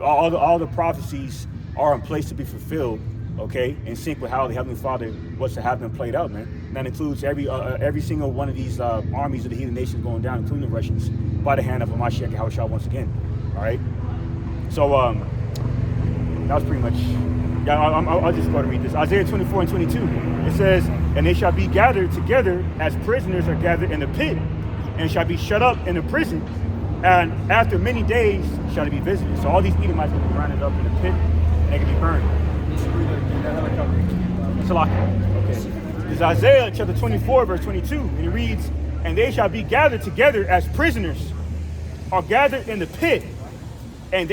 all the prophecies are in place to be fulfilled. Okay, in sync with how the Heavenly Father was to have them played out, man. And that includes every single one of these armies of the heathen nations going down, including the Russians, by the hand of Mashiach Yahushua once again. All right. So that was pretty much. Yeah, I'll just go to read this. Isaiah 24 and 22. It says, "And they shall be gathered together as prisoners are gathered in the pit, and shall be shut up in the prison, and after many days shall they be visited." So all these Edomites will be rounded up in the pit, and they can be burned. Okay. This is Isaiah chapter 24, verse 22, and it reads, "And they shall be gathered together as prisoners are gathered in the pit, and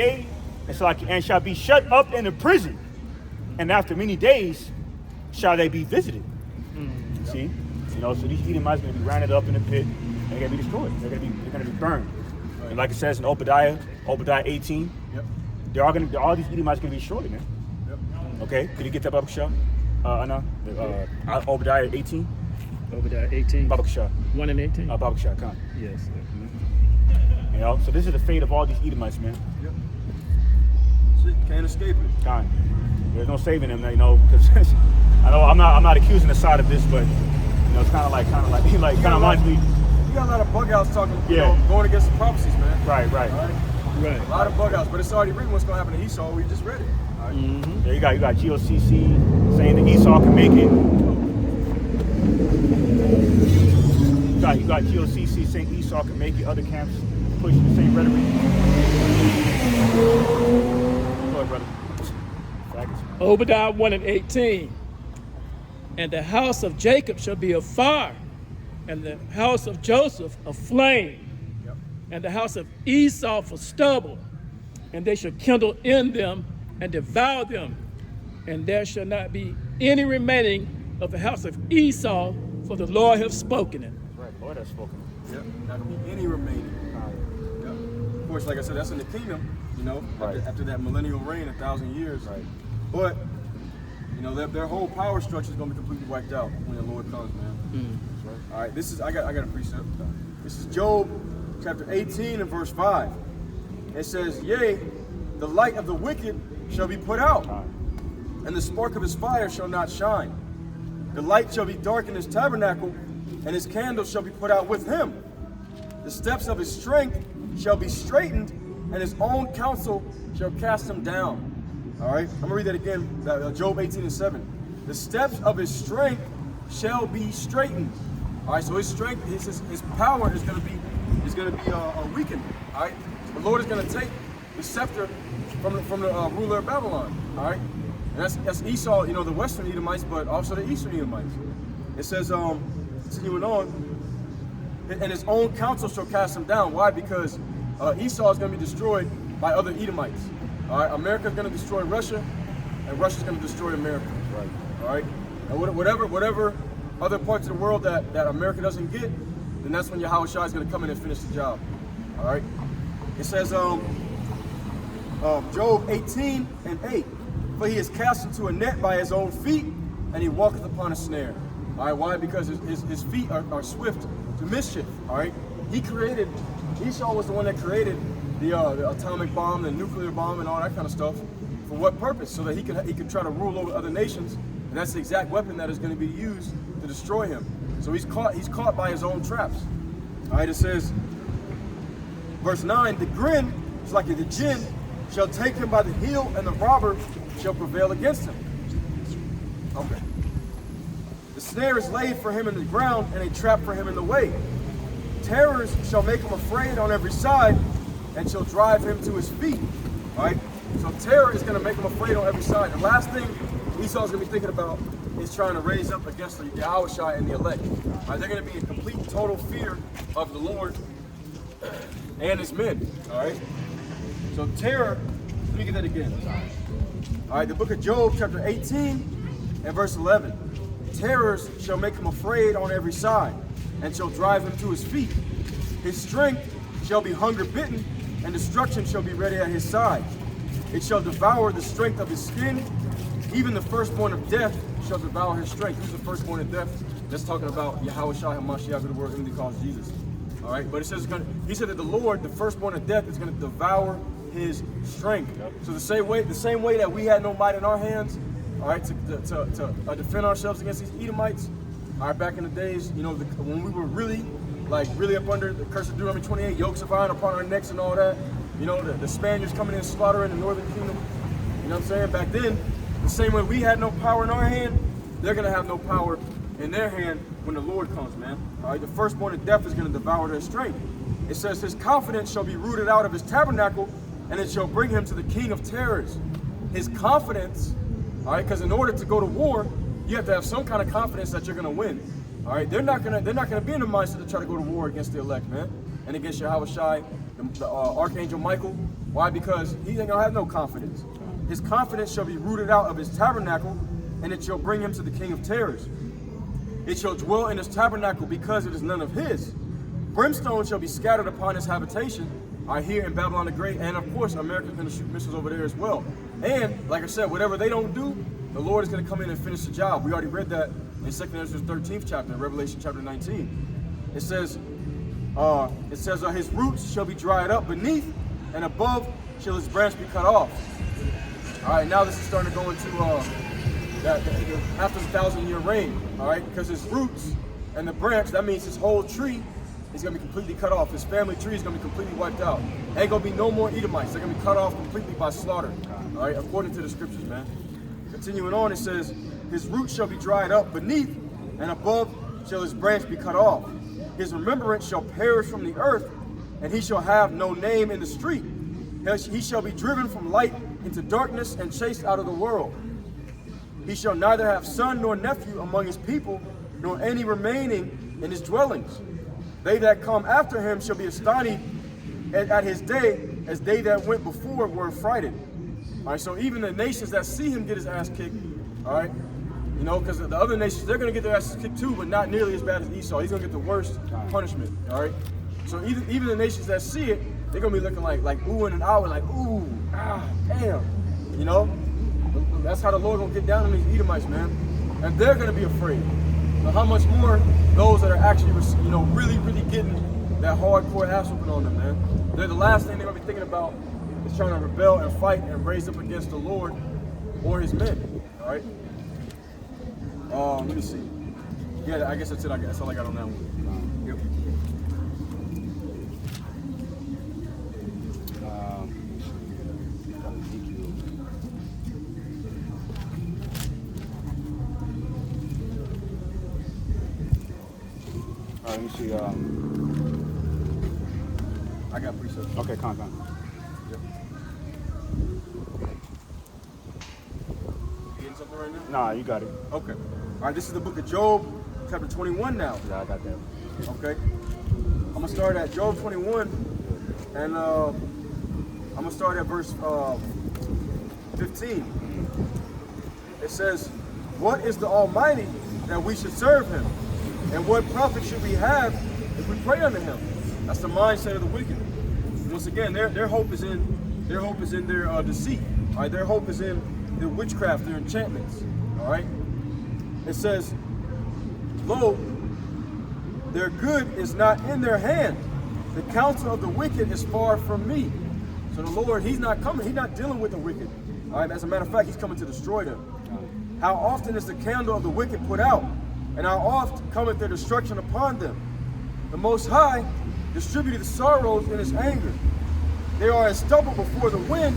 shall be shut up in the prison, and after many days shall they be visited." See, so these Edomites are going to be rounded up in the pit, and they're going to be destroyed. They're going to be burned. Right. And like it says in Obadiah 18, yep. all these Edomites going to be destroyed, man. Okay, could you get that, Babak Shah? Anna? Obadiah 18? Obadiah 18. Babak Shah. 1 and 18? Babak Shah, come. Yes. So this is the fate of all these Edomites, man. Yep. Shit, can't escape it. Con. There's no saving them, because I know I'm not accusing the side of this, but it's kind of reminds me. You got a lot of bug outs talking, going against the prophecies, man. Right. Right. A lot of bug outs, but it's already written what's going to happen to Esau. We just read it. Right. Mm-hmm. Yeah, you got GOCC saying that Esau can make it. You got GOCC saying Esau can make it. Other camps pushing the same rhetoric. Go ahead, brother. Obadiah 1 and 18. "And the house of Jacob shall be a fire, and the house of Joseph a flame, and the house of Esau for stubble, and they shall kindle in them and devour them, and there shall not be any remaining of the house of Esau, for the Lord hath spoken it." Right, the Lord has spoken it. Yep, not gonna be any remaining. Yep. Of course, like I said, that's in the kingdom, right. after that millennial reign, 1,000 years. Right. But, their whole power structure is gonna be completely wiped out when the Lord comes, man. Right. All right, I got a precept. This is Job chapter 18 and verse 5. It says, "Yea, the light of the wicked shall be put out, and the spark of his fire shall not shine. The light shall be dark in his tabernacle, and his candle shall be put out with him. The steps of his strength shall be straightened, and his own counsel shall cast him down." All right, I'm gonna read that again. Job 18 and 7. "The steps of his strength shall be straightened." All right, so his strength, his power is gonna be weakened. All right, the Lord is gonna take the scepter from the ruler of Babylon. All right, and that's Esau, the Western Edomites, but also the Eastern Edomites. It says, continuing on, "And his own counsel shall cast him down." Why? Because Esau is going to be destroyed by other Edomites. All right, America is going to destroy Russia, and Russia is going to destroy America. Right. All right, and whatever other parts of the world that America doesn't get, then that's when Yahushua is going to come in and finish the job. All right. It says, Job 18 and 8. "For he is cast into a net by his own feet. and he walketh upon a snare. All right, why? Because his feet are swift to mischief. All right, Esau was the one that created the atomic bomb, the nuclear bomb, and all that kind of stuff. For what purpose? So that he could try to rule over other nations, and that's the exact weapon that is going to be used to destroy him. So he's caught by his own traps. All right, it says, verse 9, the grin, it's like the jinn, shall take him by the heel, and the robber shall prevail against him. Okay. The snare is laid for him in the ground, and a trap for him in the way. Terrors shall make him afraid on every side, and shall drive him to his feet. All right? So terror is going to make him afraid on every side. The last thing Esau's going to be thinking about is trying to raise up against the Yahushua and the elect. All right? They're going to be in complete, total fear of the Lord and his men. All right? So terror, let me get that again. All right, the book of Job, chapter 18 and verse 11. Terrors shall make him afraid on every side, and shall drive him to his feet. His strength shall be hunger bitten, and destruction shall be ready at his side. It shall devour the strength of his skin. Even the firstborn of death shall devour his strength. Who's the firstborn of death? That's talking about Yahushua HaMashiach, the word him he calls Jesus. All right, but it says he said that the Lord, the firstborn of death, is going to devour his strength. So the same way that we had no might in our hands, all right, to defend ourselves against these Edomites. All right, back in the days, you know, when we were really up under the curse of Deuteronomy 28, yokes of iron upon our necks and all that. You know, the Spaniards coming in and slaughtering the northern kingdom. You know what I'm saying? Back then, the same way we had no power in our hand, they're gonna have no power in their hand when the Lord comes, man. All right, the firstborn of death is gonna devour their strength. It says his confidence shall be rooted out of his tabernacle, and it shall bring him to the king of terrors. His confidence, all right, because in order to go to war, you have to have some kind of confidence that you're gonna win. All right, they're not gonna be in the mindset to try to go to war against the elect, man, and against Yahushua, the Archangel Michael. Why? Because he ain't gonna have no confidence. His confidence shall be rooted out of his tabernacle, and it shall bring him to the king of terrors. It shall dwell in his tabernacle because it is none of his. Brimstone shall be scattered upon his habitation, here in Babylon the Great, and of course America's going to shoot missiles over there as well. And like I said, whatever they don't do, the Lord is going to come in and finish the job. We already read that in 2nd Ezra's 13th chapter, Revelation chapter 19. It says his roots shall be dried up beneath, and above shall his branch be cut off. All right, now this is starting to go into after the 1,000-year reign. All right, because his roots and the branch, that means his whole tree is going to be completely cut off. His family tree is going to be completely wiped out. Ain't going to be no more Edomites. They're going to be cut off completely by slaughter. All right, according to the scriptures, man. Continuing on, it says, his roots shall be dried up beneath, and above shall his branch be cut off. His remembrance shall perish from the earth, and he shall have no name in the street. He shall be driven from light into darkness and chased out of the world. He shall neither have son nor nephew among his people, nor any remaining in his dwellings. They that come after him shall be astonished at his day, as they that went before were affrighted. All right, so even the nations that see him get his ass kicked, all right, you know, because the other nations, they're going to get their asses kicked too, but not nearly as bad as Esau. He's going to get the worst punishment, all right? So even the nations that see it, they're going to be looking like oohing and ahhing, like, ooh, damn, you know? That's how the Lord going to get down on these Edomites, man. And they're going to be afraid. So how much more those that are actually, you know, really getting that hardcore ass whooping on them, man. They're the last thing they're going to be thinking about is trying to rebel and fight and raise up against the Lord or his men, all right? Let me see. Yeah, I guess that's it. That's all I got on that one. Yep. Let me see. I got precepts. Okay, come. Yep. You getting something right now? Nah, you got it. Okay. All right, this is the book of Job, chapter 21 now. Yeah, I got that. Okay. I'm going to start at Job 21, and I'm going to start at verse 15. It says, what is the Almighty that we should serve him? And what profit should we have if we pray unto him? That's the mindset of the wicked. Once again, their hope is in their deceit. All right, their hope is in their witchcraft, their enchantments. All right. it says, lo, their good is not in their hand. The counsel of the wicked is far from me. So the Lord, he's not coming. He's not dealing with the wicked. All right, as a matter of fact, he's coming to destroy them. How often is the candle of the wicked put out? And how oft cometh their destruction upon them? The Most High distributed the sorrows in his anger. They are as stubble before the wind,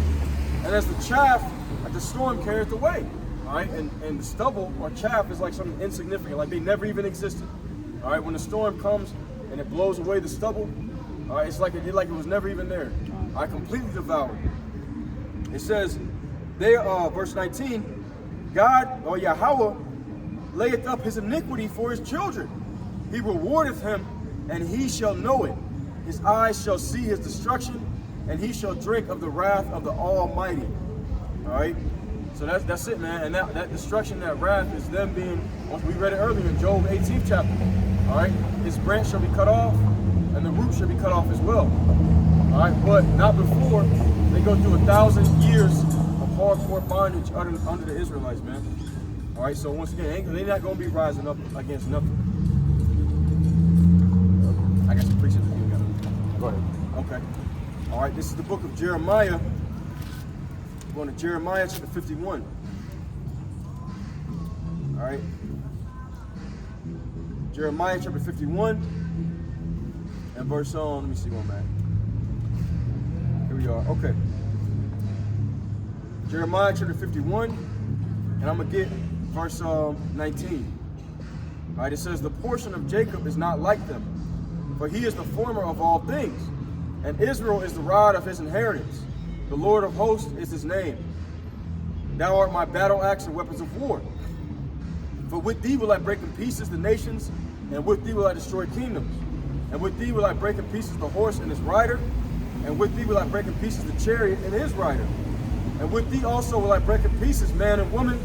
and as the chaff that the storm carrieth away. All right, and the stubble or chaff is like something insignificant, like they never even existed. All right, when the storm comes and it blows away the stubble, all right, it's like it was never even there. I completely devoured. It says, verse 19, God or Yahweh layeth up his iniquity for his children. He rewardeth him, and he shall know it. His eyes shall see his destruction, and he shall drink of the wrath of the Almighty. All right, so that's it, man. And that destruction, that wrath, is them being, we read it earlier in Job 18th chapter. All right, his branch shall be cut off, and the root shall be cut off as well. All right, but not before they go through 1,000 years of hardcore bondage under the Israelites, man. All right, so once again, they're not going to be rising up against nothing. I got some preaching for you. Go ahead. Okay. All right, this is the book of Jeremiah. We're going to Jeremiah chapter 51. All right. Jeremiah chapter 51 and verse let me see one back. Here we are. Okay. Jeremiah chapter 51, and I'm going to get verse 19. All right, it says, the portion of Jacob is not like them, for he is the former of all things, and Israel is the rod of his inheritance. The Lord of hosts is his name. Thou art my battle axe and weapons of war. For with thee will I break in pieces the nations, and with thee will I destroy kingdoms. And with thee will I break in pieces the horse and his rider, and with thee will I break in pieces the chariot and his rider. And with thee also will I break in pieces man and woman,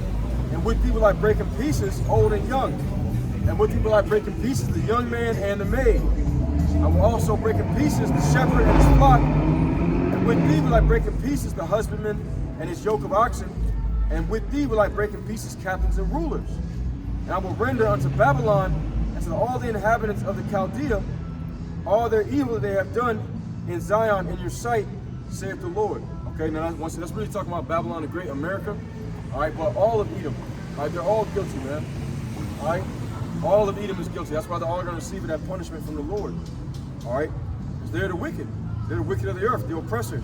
and with thee will I break in pieces old and young. And with thee will I break in pieces the young man and the maid. I will also break in pieces the shepherd and his flock. And with thee will I break in pieces the husbandman and his yoke of oxen. And with thee will I break in pieces captains and rulers. And I will render unto Babylon and to all the inhabitants of the Chaldea all their evil that they have done in Zion in your sight, saith the Lord. Okay, now that's really talking about Babylon the Great, America. All right, but all of Edom, all right, they're all guilty, man. All right, all of Edom is guilty. That's why they're all going to receive that punishment from the Lord. All right, because they're the wicked. They're the wicked of the earth, the oppressors.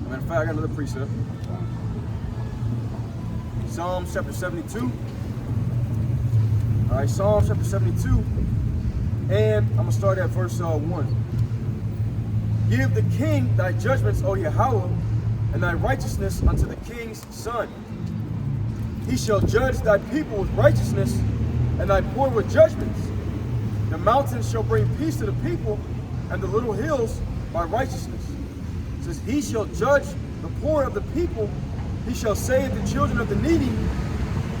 Matter of fact, I got another precept. Psalms chapter 72. All right, Psalms chapter 72. And I'm going to start at verse 1. Give the king thy judgments, O Yahweh, and thy righteousness unto the king's son. He shall judge thy people with righteousness, and thy poor with judgments. The mountains shall bring peace to the people, and the little hills by righteousness. It says, he shall judge the poor of the people, he shall save the children of the needy,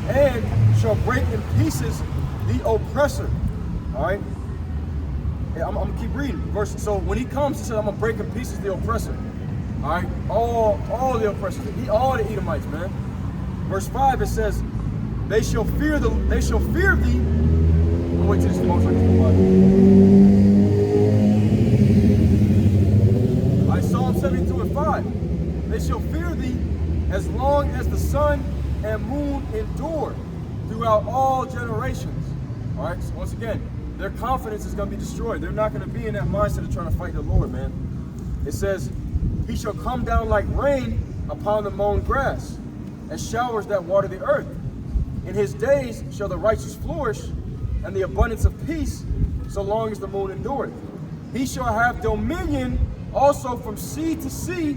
and shall break in pieces the oppressor. All right? I'm going to keep reading. So when he comes, he says, I'm going to break in pieces the oppressor. All right? All the oppressors, all the Edomites, man. Verse 5, it says, they shall fear thee. I'll wait till this smoke's like this. All right, Psalm 72 and 5. They shall fear thee as long as the sun and moon endure throughout all generations. All right, so once again, their confidence is going to be destroyed. They're not going to be in that mindset of trying to fight the Lord, man. It says, he shall come down like rain upon the mown grass, as showers that water the earth. In his days shall the righteous flourish, and the abundance of peace, so long as the moon endureth. He shall have dominion also from sea to sea,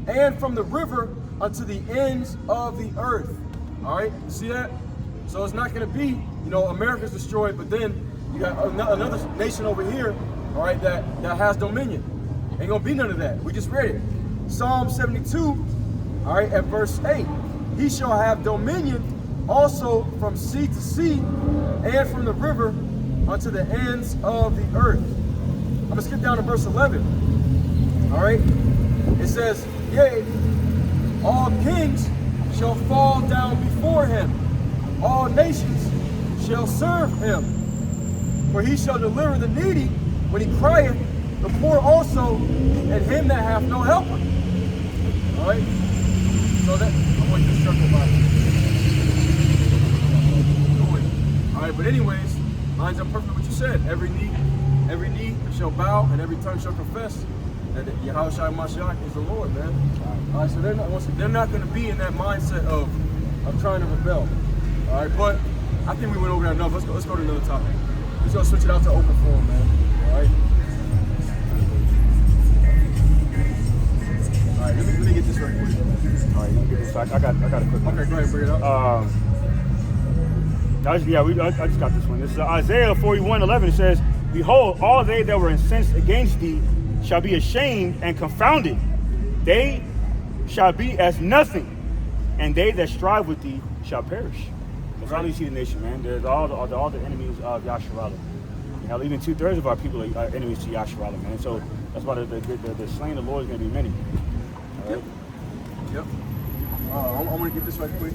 and from the river unto the ends of the earth. All right, you see that? So it's not going to be, America's destroyed, but then you got another nation over here, all right, that has dominion. Ain't going to be none of that. We just read it. Psalm 72, all right, at verse 8. He shall have dominion also from sea to sea, and from the river unto the ends of the earth. I'm going to skip down to verse 11. All right, it says, yea, all kings shall fall down before him, all nations shall serve him. For he shall deliver the needy when he crieth, the poor also, and him that hath no helper. All right? So that, I'm going to instruct about it. All right, but anyways, lines up perfect what you said. Every knee shall bow, and every tongue shall confess that Yahushua Mashiach is the Lord, man. All right, so they're not going to be in that mindset of trying to rebel. All right, but I think we went over that enough. Let's go to another topic. We're going to switch it out to open forum, man. All right. All right, let me get this right quick. All right, let me get this. I got a quick one. Okay, go ahead, bring it up. I just got this one. This is Isaiah 41:11. It says, "Behold, all they that were incensed against thee shall be ashamed and confounded. They shall be as nothing, and they that strive with thee shall perish." That's how you see the nation, man. There's all the enemies of Yasharallah. You know, even 2/3 of our people are enemies to Yasharallah, man. So that's why the slain of the Lord is going to be many. All right? Yep. I'm going to get this right quick.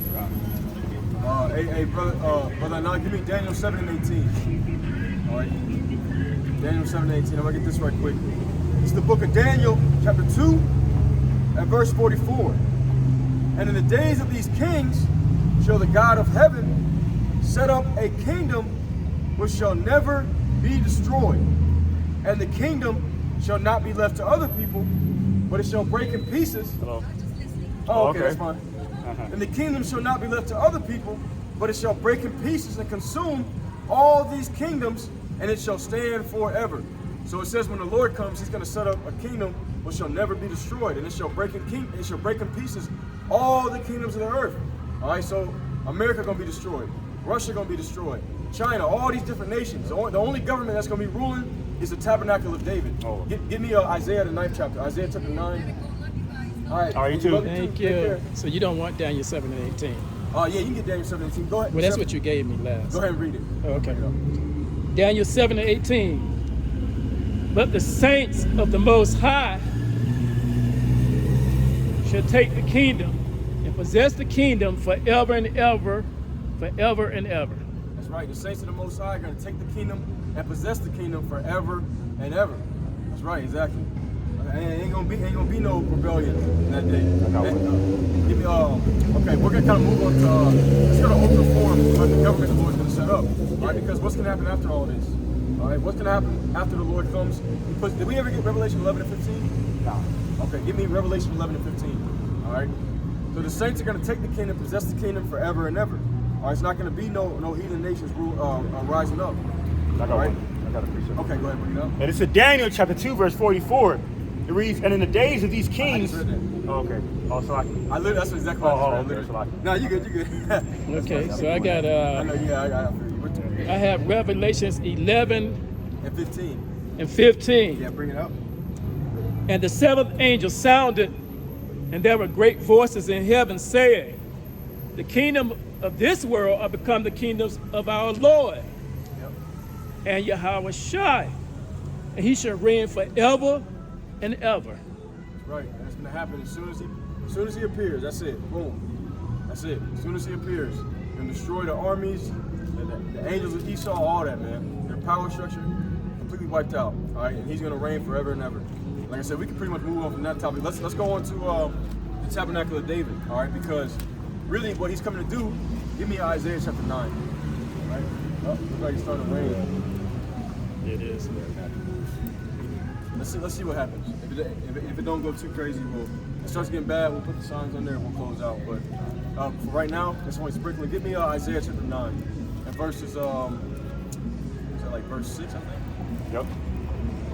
Hey, brother, now give me Daniel 7 and 18. All right. Daniel 7 and 18. I'm going to get this right quick. It's the book of Daniel, chapter 2, and verse 44. And in the days of these kings shall the God of heaven set up a kingdom which shall never be destroyed. And the kingdom shall not be left to other people, but it shall break in pieces. Hello. Oh, okay, that's fine. And the kingdom shall not be left to other people, but it shall break in pieces and consume all these kingdoms, and it shall stand forever. So it says when the Lord comes, he's going to set up a kingdom which shall never be destroyed, and it shall break in pieces all the kingdoms of the earth. All right, so America going to be destroyed, Russia going to be destroyed, China, all these different nations. The only government that's going to be ruling is the tabernacle of David. Oh. Give me Isaiah the 9th chapter, Isaiah chapter 9. All right, you too. Thank you. So you don't want Daniel 7 and 18? Yeah, you can get Daniel 7 and 18. Go ahead. Well, that's what you gave me last. Go ahead and read it. Okay. Daniel 7 and 18. But the saints of the Most High shall take the kingdom and possess the kingdom forever and ever, forever and ever. That's right. The saints of the Most High are going to take the kingdom and possess the kingdom forever and ever. That's right, exactly. Ain't gonna be no rebellion in that day. Give me okay, we're gonna kind of move on to let's go to open the forum what the government the Lord's gonna set up. All right, because what's gonna happen after all this? All right, what's gonna happen after the Lord comes? Did we ever get Revelation 11 and 15? No. Okay, give me Revelation 11 and 15. All right. So the saints are gonna take the kingdom, possess the kingdom forever and ever. All right, it's not gonna be no heathen nations rising up. I got one. I got a precept. Okay, go ahead, bring it up. And it's in Daniel chapter 2, verse 44. It reads, "And in the days of these kings." I just read that. Oh, okay. Oh, so That's exactly what I just read. okay, so I- No, you good. Okay, so I got I know, I have Revelations 11 and 15. and 15. Yeah, bring it up. And the seventh angel sounded, and there were great voices in heaven saying, "The kingdom of this world are become the kingdoms of our Lord and Yahweh Shai, and he shall reign forever and ever." Right, and it's gonna happen as soon as he appears. That's it. Boom. That's it. As soon as he appears, he's gonna destroy the armies, the angels of Esau, all that, man. Their power structure completely wiped out. All right, and he's gonna reign forever and ever. Like I said, we can pretty much move on from that topic. Let's go on to the tabernacle of David. All right, because really what he's coming to do. Give me Isaiah chapter 9. All right. Oh, looks like it's starting to rain. It is. Let's see what happens. If it don't go too crazy, it starts getting bad, we'll put the signs on there and we'll close out. But for right now, it's only sprinkling. Give me Isaiah chapter 9 and verses, is that like verse 6, I think? Yep.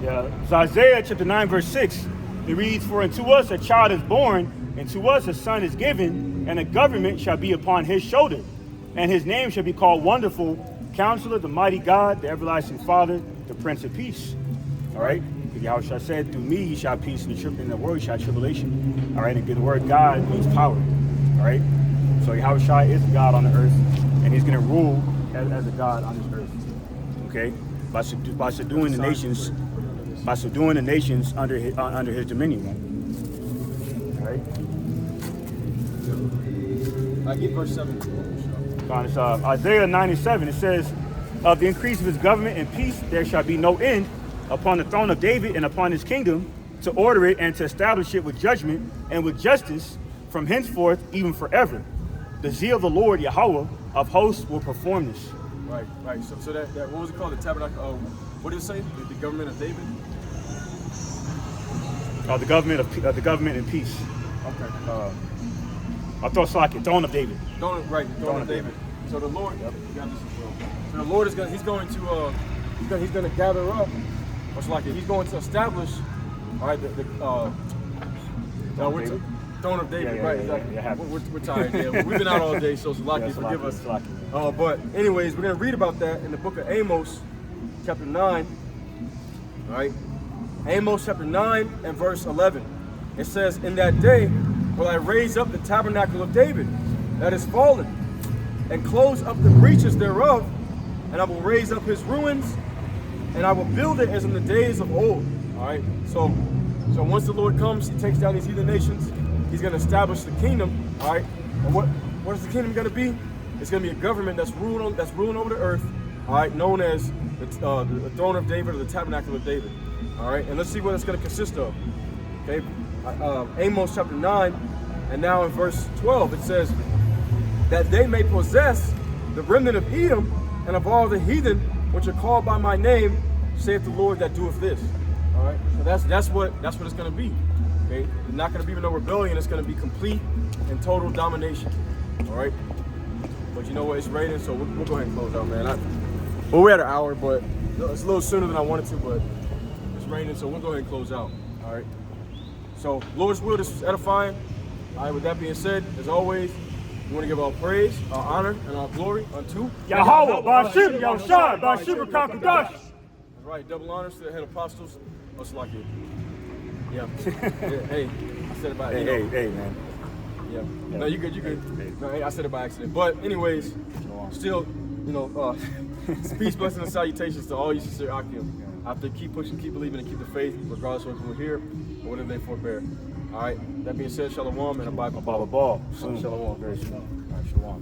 Yeah. So Isaiah chapter 9, verse 6, it reads, "For unto us a child is born, and to us a son is given, and a government shall be upon his shoulder. And his name shall be called Wonderful, Counselor, the Mighty God, the Everlasting Father, the Prince of Peace." All right? Yahweh said, "Through me ye shall have peace, in the world ye shall have tribulation." All right? And the word God means power. All right? So Yahweh is God on the earth, and he's going to rule as a God on this earth. Okay? By subduing the nations under his dominion. All right? I get verse 7. It's Isaiah 9:7. It says, of the increase of his government and peace, there shall be no end upon the throne of David and upon his kingdom, to order it and to establish it with judgment and with justice from henceforth, even forever. The zeal of the Lord, Yahweh, of hosts will perform this. Right. So that what was it called? The tabernacle. What did it say? The government of David. The government and peace. Okay. I thought it's like it, throne of David. Throne of David. So the Lord. Yep. You got this as well. So the Lord is going. He's going to gather up. What's like it? He's going to establish. All right. Throne of David. Yeah, right. Yeah, exactly. yeah, We're tired. Yeah. We've been out all day, so Salaki, forgive us. But anyways, we're going to read about that in the book of Amos, chapter 9. All right. Amos chapter 9 and verse 11. It says, in that day will I raise up the tabernacle of David that is fallen, and close up the breaches thereof, and I will raise up his ruins, and I will build it as in the days of old. All right. So once the Lord comes, he takes down these heathen nations. He's going to establish the kingdom. All right. And what is the kingdom going to be? It's going to be a government that's ruling over the earth. All right, known as the throne of David, or the tabernacle of David. All right, and let's see what it's going to consist of. Okay, Amos chapter 9, and now in verse 12, it says, that they may possess the remnant of Edom and of all the heathen which are called by my name, saith the Lord that doeth this. All right, so that's what it's going to be. Okay, it's not going to be no rebellion. It's going to be complete and total domination. All right, but you know what? It's raining, so we'll go ahead and close out, man. Well, we're at an hour, but it's a little sooner than I wanted to, but it's raining, so we'll go ahead and close out. All right. So, Lord's will, this is edifying. All right, with that being said, as always, we want to give all praise, our honor, and our glory unto Yahweh, Bashim, Yahushua, Bashim, Kakadash. That's right, double honors to the head apostles. What's like you? Yeah. Hey, I said it by Hey, man. Yeah. No, you good. No, hey, I said it by accident. But anyways, still, peace, blessings, and salutations to all you sincere Akim. After keep pushing, keep believing, and keep the faith, regardless of who here or whatever they forbear. All right. That being said, shalom and abide by Ball. Shalom. Very soon. All right, shalom.